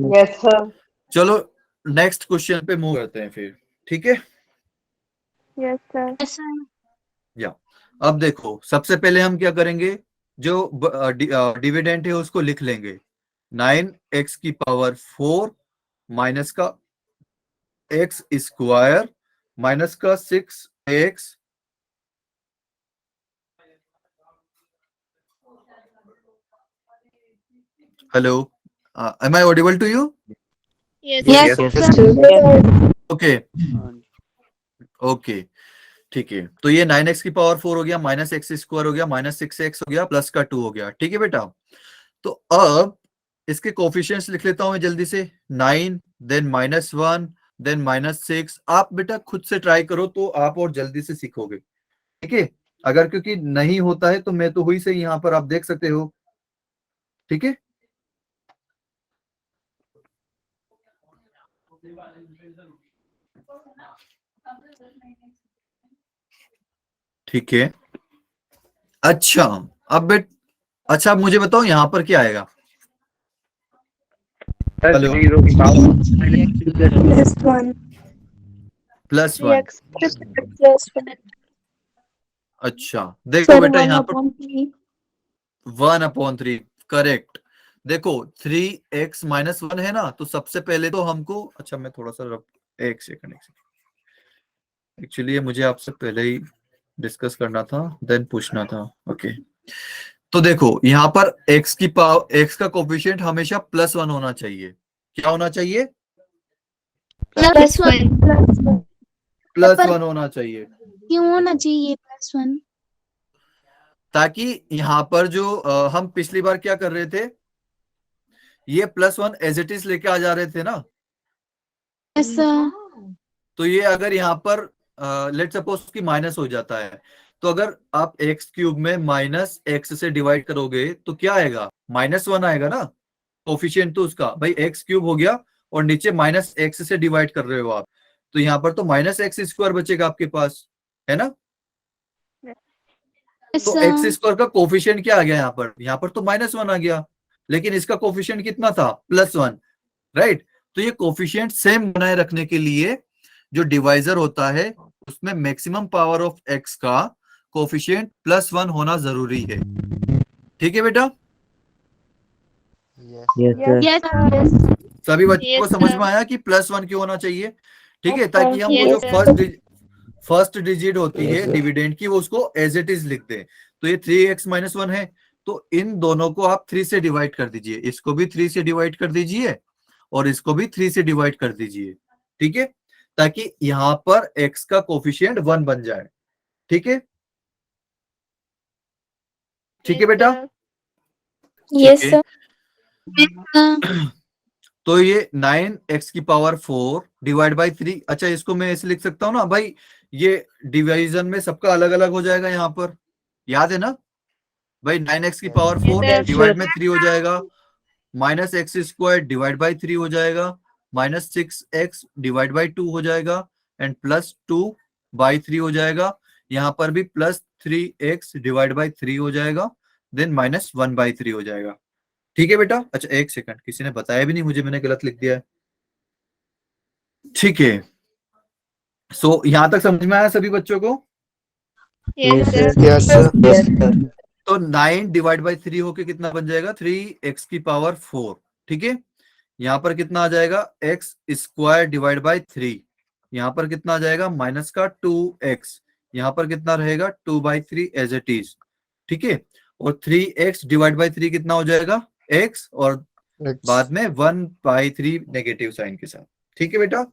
Yes, sir. चलो नेक्स्ट क्वेश्चन पे मूव करते हैं फिर, ठीक है। Yes, sir. अब देखो, सबसे पहले हम क्या करेंगे, जो डिविडेंड है उसको लिख लेंगे। 9x⁴ माइनस का एक्स स्क्वायर माइनस का 6x। Hello, am I audible to you? Yes, Yes, sir. Okay okay, ठीक है। तो ये 9x⁴ हो गया, -x² हो गया, -6x हो गया, प्लस का 2 हो गया, ठीक है बेटा। तो अब इसके कोफिशिएंट्स लिख लेता हूं मैं जल्दी से। 9, देन -1, देन -6। आप बेटा खुद से ट्राई करो तो आप और जल्दी से सीखोगे, ठीक है। अगर क्योंकि नहीं होता है तो मैं तो हुई से यहाँ पर आप देख सकते हो, ठीक है। ठीक है, अच्छा अब अच्छा, अब मुझे बताओ यहाँ पर क्या आएगा? हेलो, +1। अच्छा देखो बेटा, यहाँ पर 1/3, करेक्ट। देखो 3x -1 है ना, तो सबसे पहले तो हमको, अच्छा मैं थोड़ा सा एक सेकंड एक्चुअली मुझे आपसे पहले ही डिस्कस करना था, देन पूछना था। ओके, तो देखो यहाँ पर x का कोफिशिएंट हमेशा +1 होना चाहिए। क्या होना चाहिए? +1. +1 होना चाहिए, क्यों होना चाहिए +1? ताकि यहाँ पर जो हम पिछली बार क्या कर रहे थे, ये +1 एज इट इज लेके आ जा रहे थे ना। Yes, sir. तो ये अगर यहाँ पर लेट सपोज कि माइनस हो जाता है, तो अगर आप x³ में -x से डिवाइड करोगे तो क्या आएगा? -1 आएगा ना। कोफिशिएंट तो उसका भाई x³ हो गया, और नीचे -x से डिवाइड कर रहे हो आप, तो यहाँ पर तो -x² बचेगा आपके पास, है ना। Yes, तो sir. x² का कोफिशिएंट क्या आ गया यहाँ पर? यहाँ पर तो -1 आ गया, लेकिन इसका कोफिशिएंट कितना था? +1, राइट। तो ये कोफिशिएंट सेम बनाए रखने के लिए जो डिवाइजर होता है उसमें मैक्सिमम पावर ऑफ x का कोफिशिएंट +1 होना जरूरी है, ठीक है बेटा। Yes. Yes, sir. Yes, sir. सभी बच्चों को Yes, समझ sir. में आया कि +1 क्यों होना चाहिए, ठीक है, Yes, ताकि sir. हम वो Yes, जो sir. फर्स्ट डिजिट होती Yes, है sir. डिविडेंड की, वो उसको एज इट इज लिख दे। तो ये 3x -1 है, तो इन दोनों को आप 3 से डिवाइड कर दीजिए, इसको भी 3 से डिवाइड कर दीजिए और इसको भी 3 से डिवाइड कर दीजिए, ठीक है, ताकि यहां पर x का कोफिशिएंट 1 बन जाए, ठीक है। ठीक है बेटा, Yes, ठीक है। sir. तो ये 9x⁴ डिवाइड बाई 3। अच्छा, इसको मैं ऐसे लिख सकता हूँ ना भाई, ये डिवीजन में सबका अलग अलग हो जाएगा, यहाँ पर याद है ना भाई। 9x⁴ Yes, डिवाइड में 3 हो जाएगा, -x² डिवाइड बाई 3 हो जाएगा, -6x डिवाइड बाई 2 हो जाएगा, एंड +2/3 हो जाएगा। यहाँ पर भी +3x डिवाइड बाई 3 हो जाएगा, देन -1/3 हो जाएगा, ठीक है बेटा। अच्छा एक सेकंड, किसी ने बताया भी नहीं मुझे, मैंने गलत लिख दिया है, ठीक है। सो यहां तक समझ में आया सभी बच्चों को? Yes, sir. Yes, sir. Yes, sir. तो 9 डिवाइड बाई 3 होके कितना बन जाएगा? 3x⁴, ठीक है। यहाँ पर कितना आ जाएगा? x² divide by 3। यहाँ पर कितना आ जाएगा? -2x। यहाँ पर कितना रहेगा? 2/3 एज इट इज, ठीक है। और 3x डिवाइड बाई 3 कितना हो जाएगा? x, और X. बाद में 1/3 नेगेटिव साइन के साथ, ठीक है बेटा।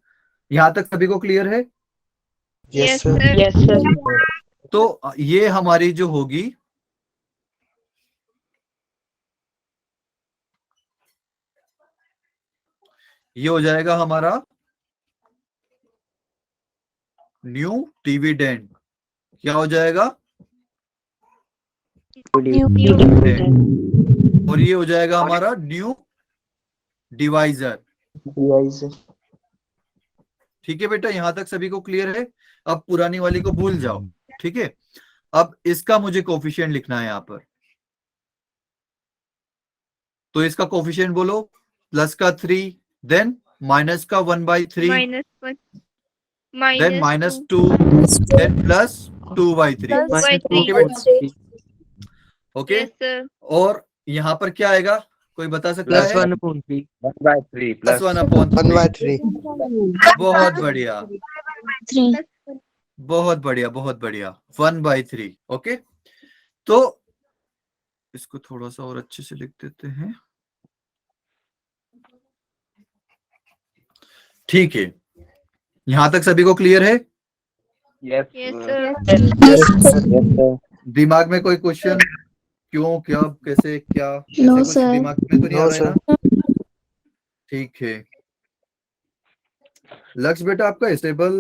यहाँ तक सभी को क्लियर है? Yes, sir. Yes, sir. तो ये हमारी जो होगी ये हो जाएगा हमारा न्यू डिविडेंड। क्या हो जाएगा? New. और ये हो जाएगा हमारा न्यू डिवाइजर। डिवाइजर। ठीक है बेटा, यहां तक सभी को क्लियर है? अब पुरानी वाली को भूल जाओ। ठीक है, अब इसका मुझे कोफिशिएंट लिखना है यहां पर। तो इसका कोफिशिएंट बोलो, प्लस का 3, देन माइनस का 1/3, -1. Then -2, then plus 2/3। ओके बेटा, ओके। Yes, sir. और यहाँ पर क्या आएगा, कोई बता सकता प्लस है? 1/3 प्लस 1/3। बहुत बढ़िया, 3. बहुत बढ़िया, बहुत बढ़िया। 1/3। ओके, तो इसको थोड़ा सा और अच्छे से लिख देते हैं। ठीक है, यहां तक सभी को क्लियर है? Yes Yes, sir. दिमाग में कोई क्वेश्चन? क्यों, क्या, कैसे, क्या, ऐसे No, कुछ sir. दिमाग में तो नहीं आ No, रहा है ना? ठीक है। लक्ष्य बेटा, आपका स्टेबल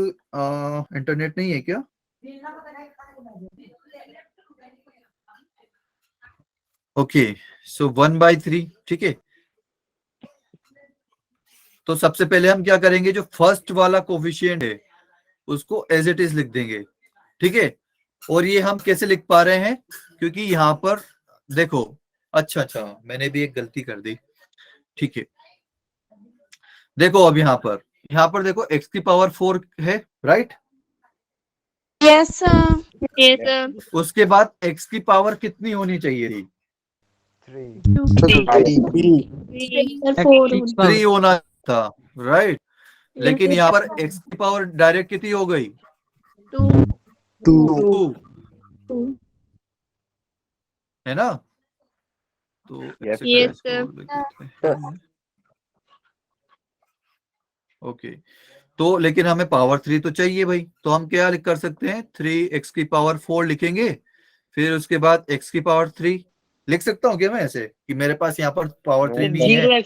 इंटरनेट नहीं है क्या? ओके, सो 1/3। ठीक है, तो सबसे पहले हम क्या करेंगे, जो फर्स्ट वाला कोफिशिएंट है उसको एज इट इज लिख देंगे। ठीक है, और ये हम कैसे लिख पा रहे हैं, क्योंकि यहाँ पर देखो, अच्छा मैंने भी एक गलती कर दी। ठीक है, देखो अब यहाँ पर देखो x की पावर 4 है, right? Yes, sir. Yes, sir. उसके बाद x की पावर कितनी होनी चाहिए थी? 3 होना था, राइट? लेकिन यहाँ पर x की पावर डायरेक्ट कितनी हो गई? 2 है ना? तो Yes, Yes, sir. ओके, तो लेकिन हमें पावर 3 तो चाहिए भाई, तो हम क्या लिख कर सकते हैं? 3x की पावर 4 लिखेंगे, फिर उसके बाद x की पावर 3 लिख सकता हूँ क्या मैं ऐसे, कि मेरे पास यहाँ पर पावर 3 नहीं है?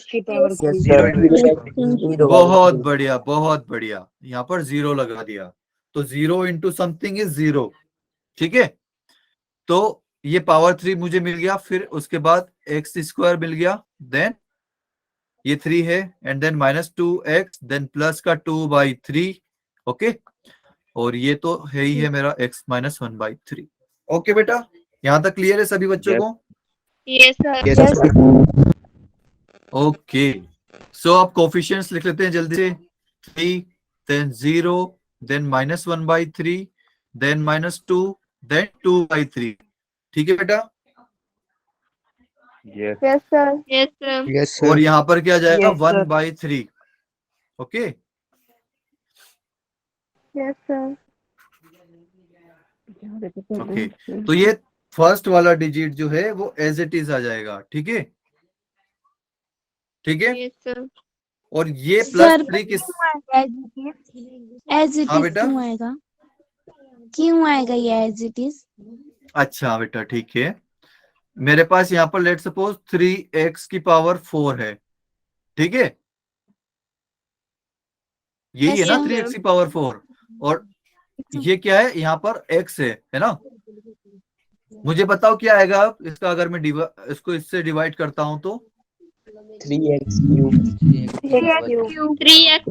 बहुत बढ़िया, बहुत बढ़िया, यहाँ पर 0 लगा दिया, तो 0 इंटू समथिंग इज 0। ठीक है, तो ये पावर 3 मुझे मिल गया, फिर उसके बाद x² मिल गया, देन ये 3 है, and then -2x, then plus का 2/3। ओके, और ये तो है ही है मेरा x - 1/3। ओके बेटा, यहां तक क्लियर है सभी बच्चों को? Yes, sir. ओके, सो आप कोफिशिएंट्स लिख लेते हैं जल्दी से। 3, देन 0, देन -1/3, देन -2, देन 2/3। ठीक है बेटा, yes Yes, sir. Yes, sir. Yes, और sir. यहाँ पर क्या जाएगा? Yes, sir. 1/3। Okay, Yes, sir. Okay, तो ये फर्स्ट वाला डिजिट जो है वो एज इट इज आ जाएगा। ठीक है, ठीक है, Yes, sir. और ये प्लस 3 किस? एज इट हाँ इज बेटा, क्यों आएगा? क्यों आएगा ये एज इट इज? अच्छा बेटा, ठीक है, मेरे पास यहाँ पर लेट सपोज 3x की पावर 4 है। ठीक है, यही है ना, Yes, 3x की पावर 4, और ये क्या है, यहाँ पर x है ना? मुझे बताओ क्या आएगा अब इसका, अगर मैं इसको इससे डिवाइड करता हूं तो? 3x cube। 3x.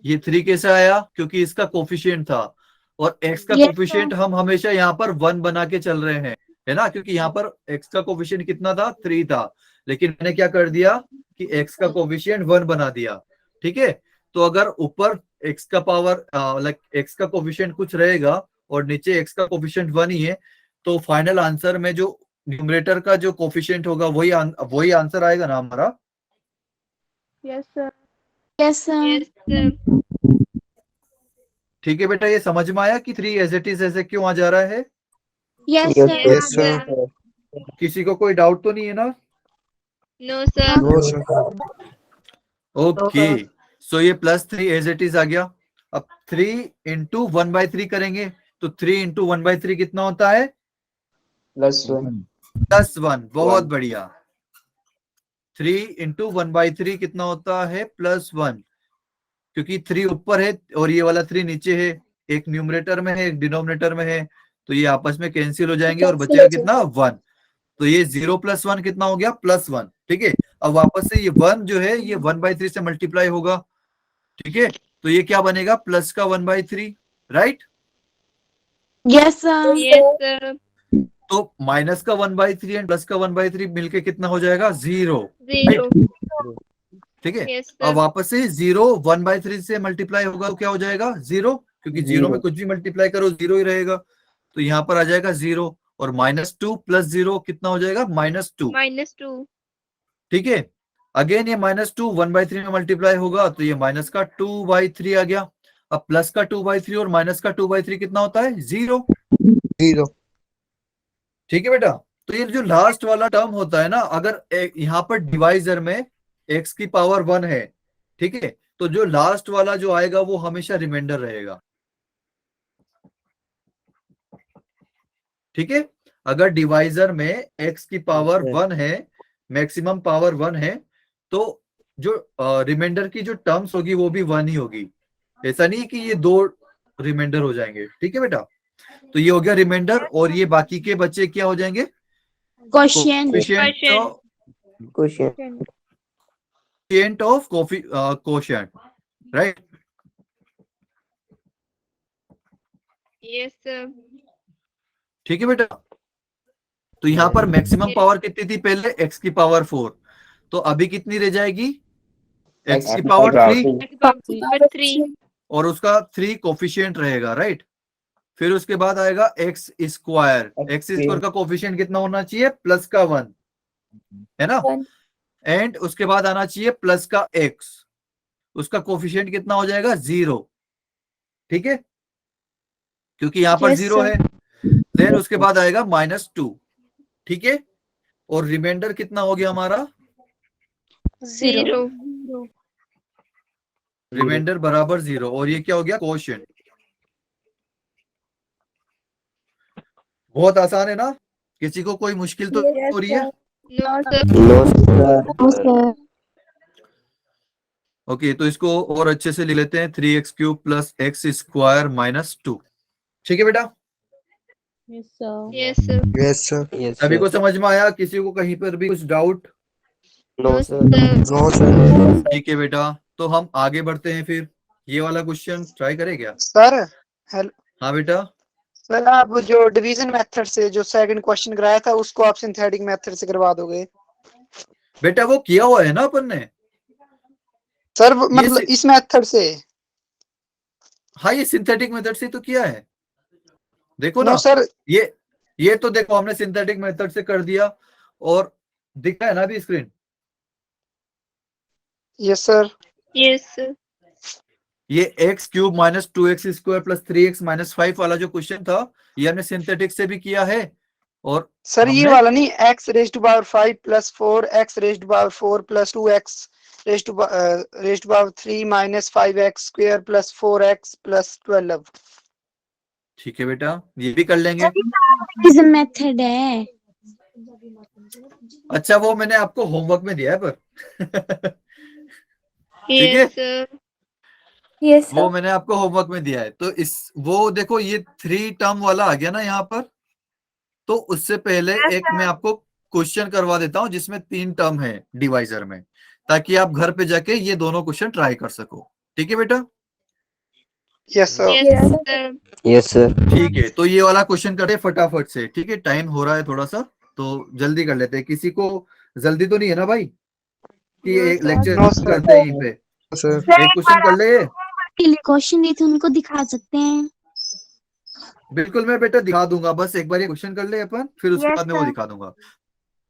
ये 3 कैसे आया? क्योंकि इसका कोफिशिएंट था, और x का Yes, कोफिशिएंट हम हमेशा यहाँ पर 1 बना के चल रहे हैं, है ना? क्योंकि यहाँ पर x का कोफिशिएंट कितना था? 3 था, लेकिन मैंने क्या कर दिया कि x का कोफिशिएंट 1 बना दिया। ठीक है, तो अगर ऊपर x का पावर x का कोफिशिएंट कुछ रहेगा और नीचे x का कोफिशिएंट 1 ही है, तो फाइनल आंसर में जो न्यूमरेटर का जो कोफिशिएंट होगा वही आंसर आएगा ना हमारा? Yes, sir. Yes Yes, sir. ठीक है बेटा, ये समझ में आया कि 3 एज इट इज ऐसे क्यों आ जा रहा है? Yes Yes, sir. sir. किसी को कोई डाउट तो नहीं है ना? No, sir. No, sir. Okay, so ये +3 एज इट इज आ गया। अब 3 इंटू 1/3 करेंगे, तो 3 इंटू 1/3 कितना होता है? +1। +1। बहुत बढ़िया, 3 इंटू 1/3 कितना होता है +1, क्योंकि 3 ऊपर है और ये वाला 3 नीचे है, एक न्यूमरेटर में है एक डिनोमिनेटर में है, तो ये आपस में कैंसिल हो जाएंगे और बचेगा कितना 1। तो ये 0 + 1 कितना हो गया +1। ठीक है, अब वापस से ये 1 जो है ये 1/3 से मल्टीप्लाई होगा। ठीक है, तो ये क्या बनेगा प्लस का 1/3, right. Yes, sir. Yes, sir. तो माइनस का 1/3 एंड प्लस का 1/3 मिलके कितना हो जाएगा 0। 0. ठीक है, Yes, अब sir. वापस से 0 1/3 से मल्टीप्लाई होगा तो क्या हो जाएगा 0, क्योंकि 0 में कुछ भी मल्टीप्लाई करो 0 ही रहेगा, तो यहाँ पर आ जाएगा 0। और -2 + 0 कितना हो जाएगा -2। -2. ठीक है, अगेन ये -2 1/3 में मल्टीप्लाई होगा तो ये माइनस का 2/3 आ गया। अब प्लस का 2/3 और माइनस का 2/3 कितना होता है 0। 0। ठीक है बेटा, तो ये जो लास्ट वाला टर्म होता है ना, अगर यहाँ पर डिवाइजर में x की पावर 1 है, ठीक है, तो जो लास्ट वाला जो आएगा वो हमेशा रिमाइंडर रहेगा। ठीक है, अगर डिवाइजर में x की पावर 1 है, मैक्सिमम पावर 1 है, तो जो रिमाइंडर की जो टर्म्स होगी वो भी 1 ही होगी। ऐसा नहीं कि ये 2 रिमाइंडर हो जाएंगे। ठीक है बेटा, तो ये हो गया रिमाइंडर और ये बाकी के बच्चे क्या हो जाएंगे Quotient. Coefficient of quotient, right. Yes, sir. ठीक है बेटा, तो यहाँ पर मैक्सिमम पावर कितनी थी पहले x की पावर 4, तो अभी कितनी रह जाएगी x की पावर 3 Power 3. और उसका 3 कोफिशिएंट रहेगा, राइट। फिर उसके बाद आएगा x स्क्वायर। x स्क्वायर का कोफिशिएंट कितना होना चाहिए प्लस का 1, है ना। एंड उसके बाद आना चाहिए प्लस का x, उसका कोफिशिएंट कितना हो जाएगा 0। ठीक है, क्योंकि यहाँ पर Yes, 0 sir. है। देन उसके बाद आएगा -2। ठीक है, और रिमाइंडर कितना हो गया हमारा 0. रिमाइंडर बराबर 0, और ये क्या हो गया कोशेंट। बहुत आसान है ना, किसी को कोई मुश्किल तो Yes, हो रही है। No, sir. No, sir. Okay, तो इसको और अच्छे से लिख लेते हैं 3x³ + x² - 2। ठीक है बेटा, Yes, sir. Yes, sir. सभी को समझ में आया, किसी को कहीं पर भी कुछ doubt. No, sir. No, sir. ठीक है बेटा, तो हम आगे बढ़ते हैं। फिर ये वाला क्वेश्चन ट्राई करें क्या। सर हेलो हाँ बेटा, सर, आप जो डिवीजन मेथड से जो सेकंड क्वेश्चन कराया था उसको आप सिंथेटिक मेथड से करवा दोगे बेटा वो किया हुआ है ना अपन ने। सर, मतलब इस मेथड से। हाँ, ये सिंथेटिक मेथड से तो किया है, देखो ना। नो सर, ये तो देखो हमने सिंथेटिक मेथड से कर दिया और दिख रहा है ना अभी screen. Yes sir. Yes, sir. ये x³ - 2x² + 3x - 5 वाला जो क्वेश्चन था, ये हमने सिंथेटिक से भी किया है। और सर ये हमने- वाला नहीं, x⁻5 + 4 x⁻4 + 2x raised to power 3 - 5x² + 4x + 12। ठीक है बेटा, ये भी कर लेंगे। Is a method है. अच्छा, वो मैंने आपको होमवर्क में दिया है पर ठीक है, Yes, sir. Yes, वो मैंने आपको होमवर्क में दिया है। तो इस वो देखो ये 3 टर्म वाला आ गया ना यहाँ पर, तो उससे पहले एक मैं आपको क्वेश्चन करवा देता हूँ जिसमें 3 टर्म है डिवाइजर में, ताकि आप घर पे जाके ये दोनों क्वेश्चन ट्राई कर सको। ठीक है बेटा, yes sir. Yes, sir. Yes, sir. ठीक है, तो ये वाला क्वेश्चन करते हैं फटाफट से। ठीक है, टाइम हो रहा है थोड़ा सा, तो जल्दी कर लेते हैं। किसी को जल्दी तो नहीं है ना भाई कि एक लेक्चर No, sir. करते हैं यहीं पे। Sir. एक क्वेश्चन कर ले। क्वेश्चन दिए थे उनको दिखा सकते हैं. बिल्कुल, मैं बेटा दिखा दूंगा, बस एक बार ये क्वेश्चन कर ले अपन, फिर उसके Yes, बाद मैं वो sir. दिखा दूंगा।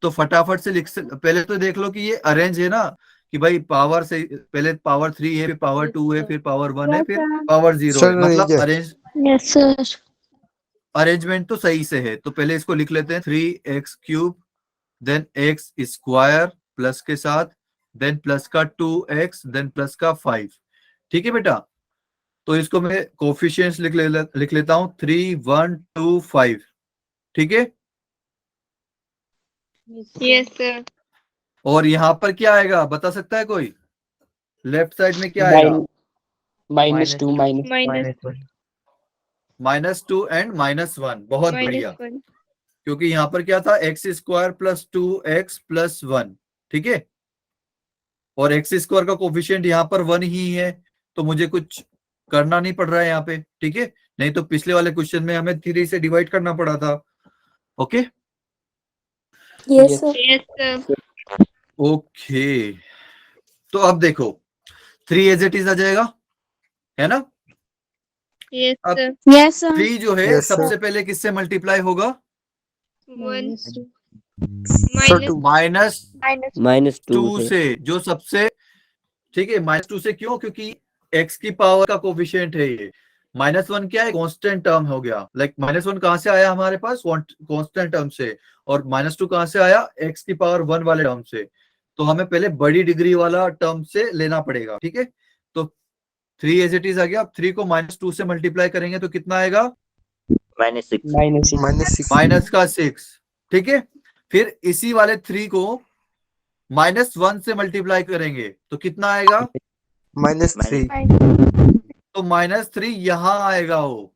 तो फटाफट से पहले तो देख लो कि ये अरेंज है ना, कि भाई पावर से पहले पावर 3 है, फिर पावर 2 है, फिर पावर 1 है, Yes, फिर sir. पावर 0 है। Sir, मतलब yes. Yes, sir. अरेंजमेंट तो सही से है। तो पहले इसको लिख लेते हैं 3x³ देन x² प्लस के साथ, देन प्लस का 2x, देन प्लस का 5। ठीक है बेटा, तो इसको मैं कोफिशिएंट्स लिख लेता हूं 3, 1, 2, 5। ठीक है, Yes, sir. और यहाँ पर क्या आएगा बता सकता है कोई? लेफ्ट साइड में क्या आएगा? -2 -2 एंड -1। बहुत बढ़िया, -1 क्योंकि यहाँ पर क्या था, x² + 2x + 1, ठीक है। और x² का कोफिशिएंट यहाँ पर 1 ही है, तो मुझे कुछ करना नहीं पड़ रहा है यहाँ पे, ठीक है। नहीं तो पिछले वाले क्वेश्चन में हमें 3 से डिवाइड करना पड़ा था। Okay Yes, sir. Yes, sir. Okay, तो अब देखो 3 एज इट इज आ जाएगा, है ना। Yes, अब sir. Yes, sir. 3 जो है Yes, sir. सबसे पहले किससे मल्टीप्लाई होगा? 1 Sir, minus two. -2 -2 से से, जो सबसे, ठीक है, -2 से क्यों? क्योंकि x की पावर का कोफिशिएंट है ये। -1 क्या है? कांस्टेंट टर्म हो गया। लाइक -1 कहां से आया हमारे पास? कांस्टेंट टर्म से। और -2 कहां से आया? x की पावर 1 वाले टर्म से। तो हमें पहले बड़ी डिग्री वाला टर्म से लेना पड़ेगा, ठीक है। तो 3 एज इट इज आ गया। अब 3 को -2 से मल्टीप्लाई करेंगे तो कितना आएगा? -6 -6 -6, ठीक है। फिर इसी वाले 3 को -1 से मल्टीप्लाई करेंगे तो कितना आएगा? -3 तो -3 यहां आएगा वो,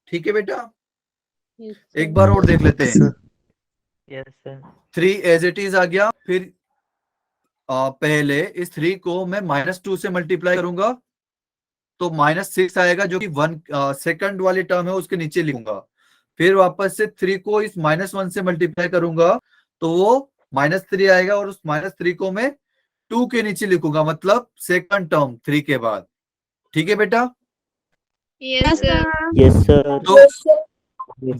ठीक है बेटा। एक बार और देख लेते हैं। Yes, sir. 3 as it is आ गया। फिर पहले इस 3 को मैं -2 से मल्टीप्लाई करूंगा तो -6 आएगा, जो कि 1 सेकंड वाली टर्म है उसके नीचे लिखूंगा। फिर वापस से 3 को इस -1 से मल्टीप्लाई करूंगा तो वो -3 आएगा, और उस -3 को मैं 2 के नीचे लिखूंगा, मतलब सेकंड टर्म 3 के बाद, ठीक है बेटा। Yes, sir. यस सर तो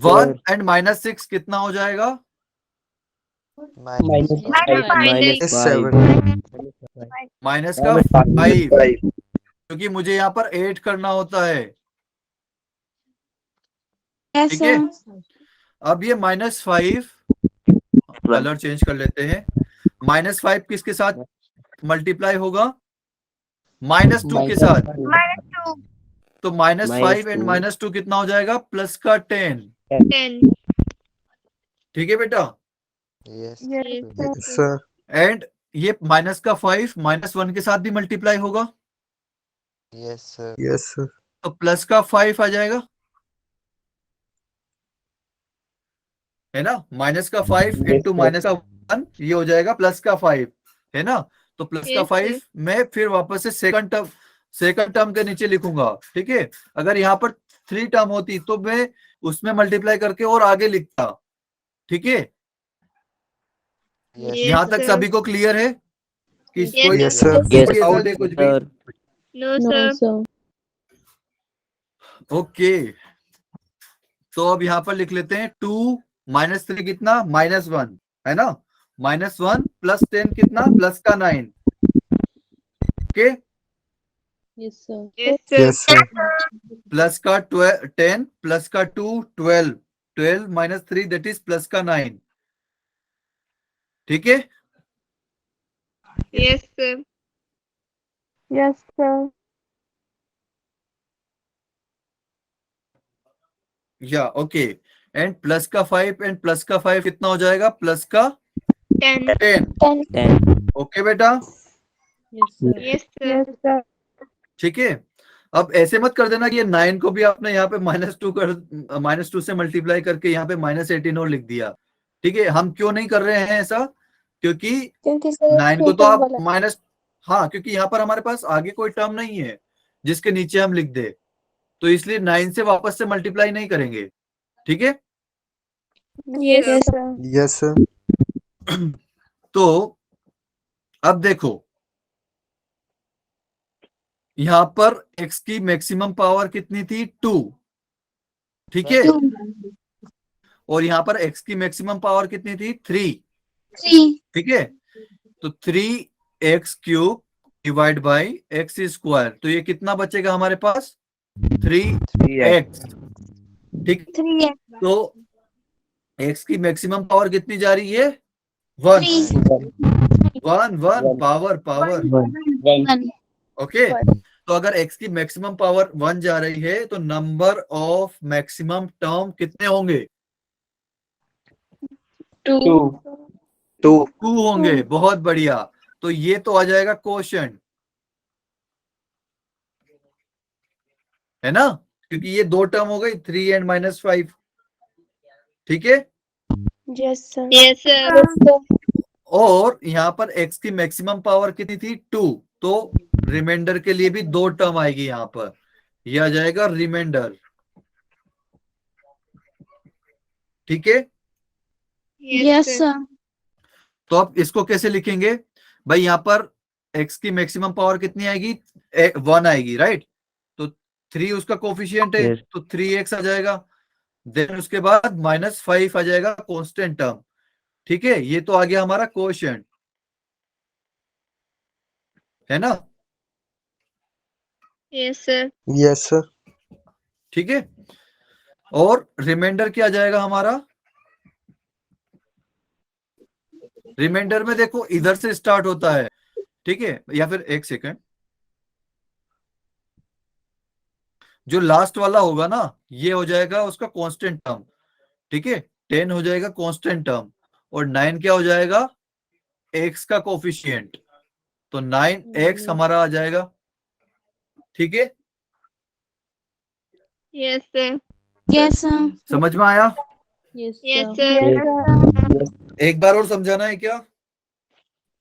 1 एंड -6 कितना हो जाएगा? -5 -7 माइनस का 5, क्योंकि मुझे यहाँ पर 8 करना होता है, Yes, ठीक है। sir. अब ये -5, कलर चेंज कर लेते हैं। -5 किसके साथ मल्टीप्लाई होगा? -2 के साथ। तो -5 एंड -2 कितना हो जाएगा? प्लस का 10, 10. ठीक है बेटा। Yes, Yes, sir. एंड ये -5 -1 के साथ भी मल्टीप्लाई होगा, Yes, sir. तो प्लस का 5 आ जाएगा, है ना। -5 इंटू -1 ये हो जाएगा +5, है ना। तो +5 Yes, मैं फिर वापस से सेकंड टर्म के नीचे लिखूंगा, ठीक है। अगर यहाँ पर 3 टर्म होती तो मैं उसमें मल्टीप्लाई करके और आगे लिखता, ठीक है। Yes, यहाँ तक sir. सभी को क्लियर है कि Yes, कोई Yes, sir. यस डाउट है कुछ भी? Sir No, sir. ओके, तो अब यहाँ पर लिख लेते हैं 2 -3 कितना? -1, है ना। -1 + 10 कितना? प्लस का 9, okay. Yes, sir. Yes, sir. Plus का 10 प्लस का 2 12, 12 - 3 दैट इज प्लस का 9, ठीक है। Yes, sir. Yes, sir. या ओके। एंड प्लस का 5 एंड प्लस का 5 कितना हो जाएगा? प्लस का 10. 10, 10 ओके बेटा, Yes, sir. ठीक है। अब ऐसे मत कर देना कि ये 9 को भी आपने यहाँ पे -2 से मल्टीप्लाई करके यहाँ पे -18 और लिख दिया, ठीक है। हम क्यों नहीं कर रहे हैं ऐसा? क्योंकि 9 को तो आप हाँ, क्योंकि यहाँ पर हमारे पास आगे कोई टर्म नहीं है जिसके नीचे हम लिख दे, तो इसलिए 9 से वापस से मल्टीप्लाई नहीं करेंगे, ठीक है। Yes, sir. Yes, sir. तो अब देखो यहाँ पर x की मैक्सिमम पावर कितनी थी? 2, ठीक है। और यहाँ पर x की मैक्सिमम पावर कितनी थी? 3, 3. ठीक है। तो 3x³ डिवाइड बाई x², तो ये कितना बचेगा हमारे पास? 3x, ठीक। 3. तो x की मैक्सिमम पावर कितनी जा रही है? 1, 1 पावर, ओके। तो अगर x की मैक्सिमम पावर 1 जा रही है तो नंबर ऑफ मैक्सिमम टर्म कितने होंगे? 2. 2 2 होंगे, बहुत बढ़िया। तो ये तो आ जाएगा क्वोशंट, है ना, क्योंकि ये 2 टर्म हो गई, 3 एंड -5, ठीक है। Yes, sir. Yes, sir. और यहाँ पर x की मैक्सिमम पावर कितनी थी? 2, तो रिमाइंडर के लिए भी 2 टर्म आएगी यहाँ पर, ये आ जाएगा रिमाइंडर, ठीक है। Yes, sir. तो अब इसको कैसे लिखेंगे भाई? यहाँ पर x की मैक्सिमम पावर कितनी आएगी? 1 आएगी, राइट। तो 3 उसका कोफिशिएंट है, Yes. तो 3x आ जाएगा। देन उसके बाद -5 आ जाएगा कांस्टेंट टर्म, ठीक है। ये तो आ गया हमारा कोशेंट, है ना। Yes, sir. Yes, sir. ठीक है। और रिमाइंडर क्या जाएगा हमारा? रिमाइंडर में देखो इधर से स्टार्ट होता है, ठीक है, या फिर एक सेकंड, जो लास्ट वाला होगा ना, ये हो जाएगा उसका कांस्टेंट टर्म, ठीक है। 10 हो जाएगा कांस्टेंट टर्म, और 9 क्या हो जाएगा? x का कोफिशिएंट, तो 9x हमारा आ जाएगा, ठीक है। Yes, sir. Yes, sir. समझ में आया? Yes, sir. एक बार और समझाना है क्या?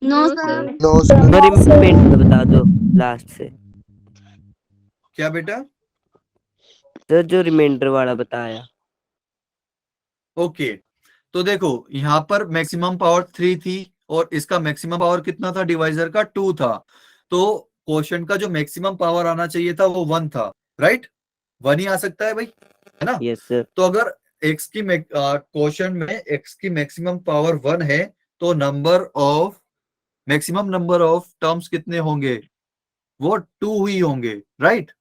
No, No, sir. sir. No, sir. Remainder बता दो लास्ट से क्या बेटा? सर, जो रिमाइंडर वाला बताया। ओके, तो देखो यहाँ पर मैक्सिमम पावर 3 थी, और इसका मैक्सिमम पावर कितना था? डिवाइजर का 2 था, तो क्वोशंट का जो मैक्सिमम पावर आना चाहिए था वो 1 था, राइट। 1 ही आ सकता है भाई, है ना। Yes sir. तो अगर x की क्वोशंट में x की मैक्सिमम पावर 1 है, तो मैक्सिमम नंबर ऑफ टर्म्स कितने होंगे? वो 2 ही होंगे, राइट,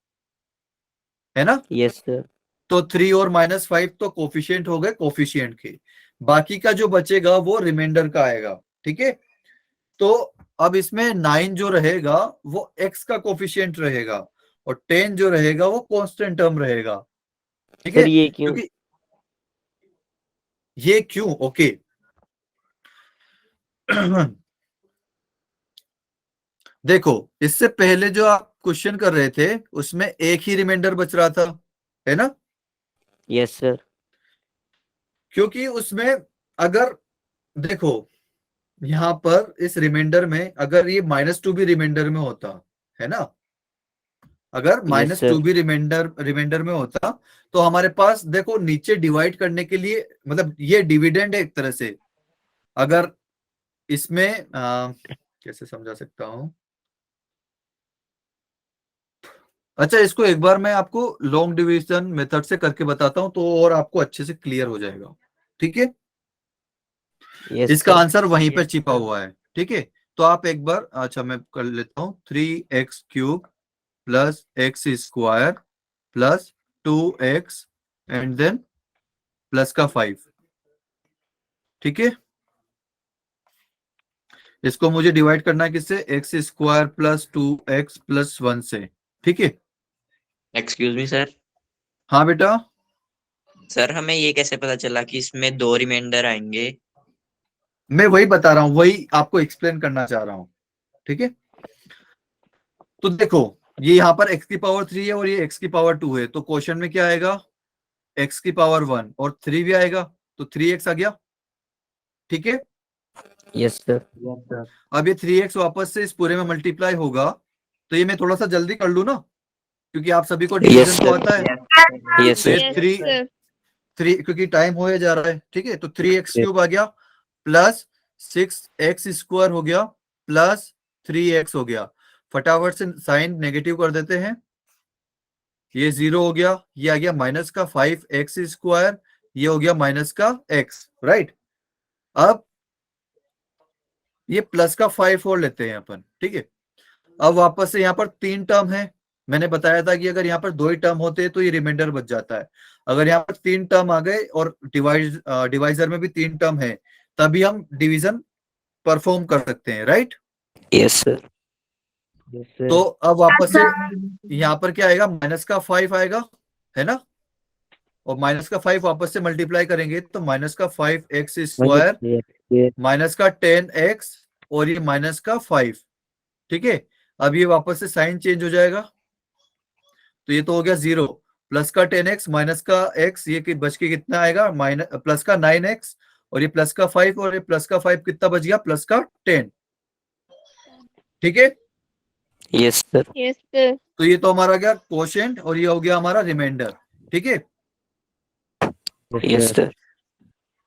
है ना। Yes sir. तो 3 और -5 तो कोफिशिएंट हो गए कोफिशिएंट के, बाकी का जो बचेगा वो रिमाइंडर का आएगा, ठीक है। तो अब इसमें 9 जो रहेगा वो x का कोफिशिएंट रहेगा, और 10 जो रहेगा वो कांस्टेंट टर्म रहेगा, ठीक है। सर ये क्यों? क्योंकि ये क्यों? ओके देखो, इससे पहले जो आप क्वेश्चन कर रहे थे उसमें एक ही रिमाइंडर बच रहा था, है ना। Yes sir. क्योंकि उसमें अगर देखो यहाँ पर इस रिमाइंडर में अगर ये -2 भी रिमाइंडर में होता, है ना, अगर Yes, sir. -2 भी रिमाइंडर में होता, तो हमारे पास देखो नीचे डिवाइड करने के लिए, मतलब ये डिविडेंड है एक तरह से। अगर इसमें कैसे समझा सकता हूं? अच्छा, इसको एक बार मैं आपको लॉन्ग डिवीजन मेथड से करके बताता हूं, तो और आपको अच्छे से क्लियर हो जाएगा, ठीक है। Yes, इसका sir. आंसर वहीं पे छिपा हुआ है, ठीक है। तो आप एक बार, अच्छा मैं कर लेता हूँ, 3x³ plus x² plus 2x and then plus का 5, ठीक है। इसको मुझे डिवाइड करना है किससे? x² प्लस 2x प्लस 1 से, ठीक है। Excuse me sir. हाँ बेटा। सर हमें ये कैसे पता चला कि इसमें 2 रिमाइंडर आएंगे? मैं वही बता रहा हूँ, वही आपको एक्सप्लेन करना चाह रहा हूँ, ठीक है। तो देखो ये यहाँ पर x की पावर 3 है और ये x की पावर 2 है, तो क्वेश्चन में क्या आएगा? x की पावर 1 और 3 भी आएगा, तो 3x आ गया, ठीक है। Yes sir. अब ये 3x वापस से इस पूरे में मल्टीप्लाई होगा, तो ये मैं थोड़ा सा जल्दी कर लूँ ना, क्योंकि आप सभी को डिवीजन Yes, तो sir. आता है। यस तो सर। ये Yes, sir. 3 क्योंकि टाइम हो जा रहा है, ठीक है। तो 3x³ आ गया प्लस 6x² हो गया प्लस 3x हो गया। फटाफट से साइन नेगेटिव कर देते हैं, ये 0 हो गया, ये आ गया माइनस का 5x², ये हो गया माइनस का x, राइट। अब ये प्लस का 5 और लेते हैं अपन, ठीक है। अब वापस से यहाँ पर 3 टर्म है, मैंने बताया था कि अगर यहाँ पर 2 ही टर्म होते हैं तो ये रिमाइंडर बच जाता है। अगर यहाँ पर 3 टर्म आ गए और डिवाइजर में भी 3 टर्म है, तभी हम डिवीजन परफॉर्म कर सकते हैं, राइट। Yes sir. तो अब वापस से यहाँ पर क्या आएगा? माइनस का 5 आएगा, है ना, और माइनस का 5 वापस से मल्टीप्लाई करेंगे तो माइनस का 5x² माइनस का 10x और ये माइनस का 5। ठीक है, अब ये वापस से साइन चेंज हो जाएगा, तो ये तो हो गया 0। प्लस का 10x माइनस का x, ये बच के कितना आएगा, माइनस प्लस का 9x और ये प्लस का 5 और ये प्लस का 5 कितना बच गया, प्लस का 10। ठीक है, यस सर। Yes, sir. तो ये तो हमारा गया कोशेंट और ये हो गया हमारा रिमाइंडर। ठीक है, यस सर।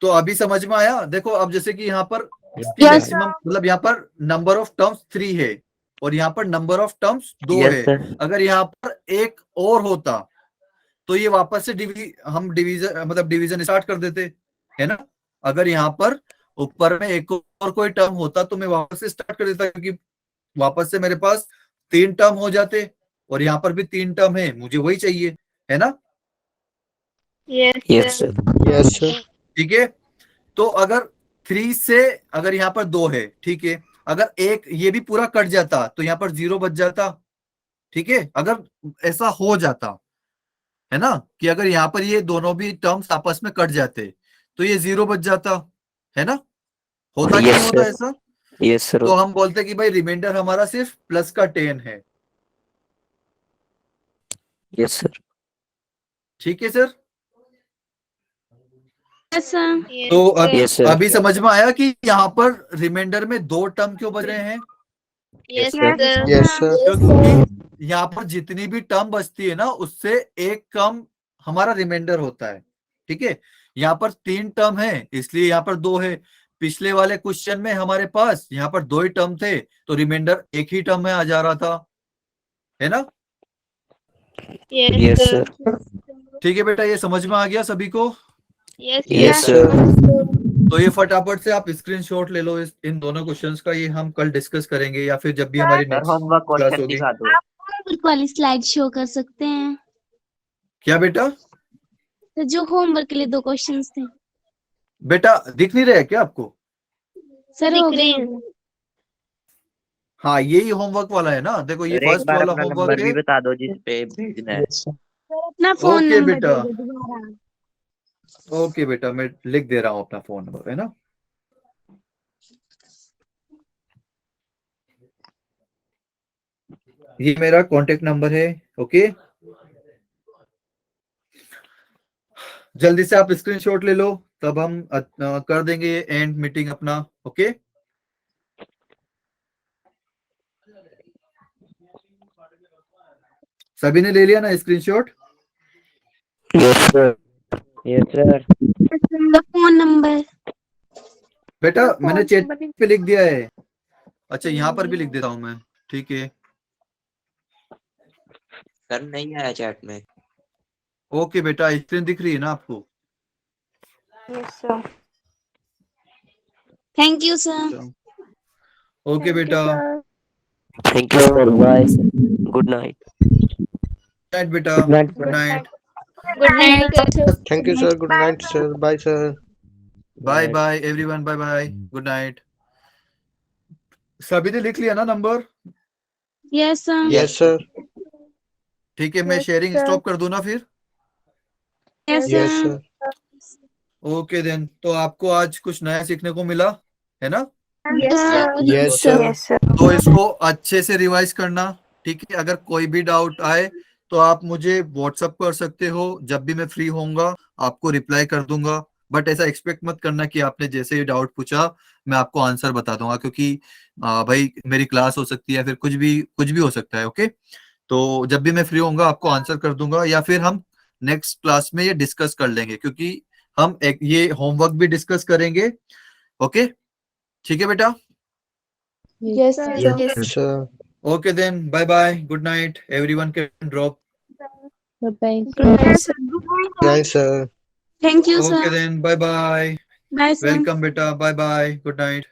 तो अभी समझ में आया। देखो अब जैसे कि यहाँ पर Yes, मैक्सिमम मतलब यहाँ पर नंबर ऑफ टर्म्स 3 है और यहाँ पर नंबर ऑफ टर्म्स 2 यस है। सर। अगर यहाँ पर एक और होता तो ये वापस से हम डिवीजन मतलब डिवीजन स्टार्ट कर देते, है ना। अगर यहाँ पर ऊपर में एक और कोई टर्म होता तो मैं वापस से स्टार्ट कर देता, क्योंकि वापस से मेरे पास 3 टर्म हो जाते और यहाँ पर भी 3 टर्म है, मुझे वही चाहिए, है ना। Yes, yes sir. Sir. Yes, sir. ठीक है, तो अगर 3 से अगर यहाँ पर 2 है, ठीक है, अगर एक ये भी पूरा कट जाता तो यहाँ पर 0 बच जाता। ठीक है, अगर ऐसा हो जाता है ना कि अगर यहाँ पर ये दोनों भी टर्म्स आपस में कट जाते तो ये 0 बच जाता, है ना। होता कि Yes, नहीं होता sir. ऐसा, यस सर। तो हम बोलते कि भाई रिमाइंडर हमारा सिर्फ प्लस का 10 है। Yes sir. ठीक है सर, yes, sir. Yes, तो sir. Yes sir. अभी समझ में आया कि यहाँ पर रिमाइंडर में 2 टर्म क्यों बच रहे हैं, Yes, sir. sir. Yes, sir. क्योंकि यहाँ पर जितनी भी टर्म बचती है ना उससे एक कम हमारा रिमाइंडर होता है। ठीक है, यहाँ पर 3 टर्म है इसलिए यहाँ पर 2 है। पिछले वाले क्वेश्चन में हमारे पास यहाँ पर 2 ही टर्म थे तो रिमाइंडर एक ही टर्म में आ जा रहा था, है ना। Yes, yes sir. सर। ठीक है बेटा, ये समझ में आ गया सभी को। Yes, yes sir. सर। तो ये फटाफट से आप स्क्रीनशॉट ले लो इन दोनों क्वेश्चंस का, ये हम कल डिस्कस करेंगे या फिर जब भी हमारी sir next homework class question होगी। दिखा दो। होमवर्क वाली स्लाइड शो कर सकते हैं। क्या बेटा, तो जो होमवर्क के लिए 2 क्वेश्चंस थे बेटा दिख नहीं रहा है क्या आपको। सर, हो दिख गए रहे हो हैं। गए। हाँ यही होमवर्क वाला है ना, देखो ये सर एक फर्स्ट बार वाला अपना होमवर्क नंबर भी है। बता दो जिस पे भेजना है। Yes sir. सर अपना फोन ओके नंबर बेटा, दे दो दोबारा। ओके बेटा, मैं लिख दे रहा हूँ अपना फोन नंबर, है ना। ये मेरा कांटेक्ट नंबर है। ओके, जल्दी से आप स्क्रीनशॉट ले लो, तब हम कर देंगे एंड मीटिंग अपना। ओके, सभी ने ले लिया ना screenshot. Yes sir. Yes sir. Phone number बेटा मैंने चैट पे लिख दिया है। अच्छा यहाँ पर भी लिख देता हूँ मैं, ठीक है। सर नहीं आया चैट में। ओके बेटा, स्क्रीन दिख रही है ना आपको। Yes, sir. Thank you sir. Okay Thank you, बेटा, sir. Thank you sir. Bye sir. Good night. Night बेटा, Good night, good sir. Night, Good night, sir. Thank you, sir. Good night, sir. Bye, sir. Bye bye everyone, bye bye, good night. सभी ने लिख लिया ना number. Yes sir. Yes, sir. ठीक है, मैं Yes, sharing sir. Stop कर दूं ना फिर। Yes Yes, sir. sir. Okay then, तो आपको आज कुछ नया सीखने को मिला, है ना। Yes, sir. Yes, sir. Yes, sir. तो इसको अच्छे से रिवाइज करना, ठीक है। अगर कोई भी डाउट आए तो आप मुझे व्हाट्सअप कर सकते हो, जब भी मैं फ्री होऊंगा आपको रिप्लाई कर दूंगा। बट ऐसा एक्सपेक्ट मत करना कि आपने जैसे ही डाउट पूछा मैं आपको आंसर बता दूंगा, क्योंकि भाई मेरी क्लास हो सकती है, फिर कुछ भी हो सकता है। ओके, तो जब भी मैं फ्री होऊंगा आपको आंसर कर दूंगा, या फिर हम नेक्स्ट क्लास में ये डिस्कस कर लेंगे, क्योंकि हम ये होमवर्क भी डिस्कस करेंगे। ओके, ठीक है बेटा। Yes, sir. Yes, sir. Okay then, bye bye, good night, everyone can drop. Bye-bye. Good night, sir. Night, sir. Thank you Okay sir. then, bye bye, bye sir. welcome beta, bye bye, good night.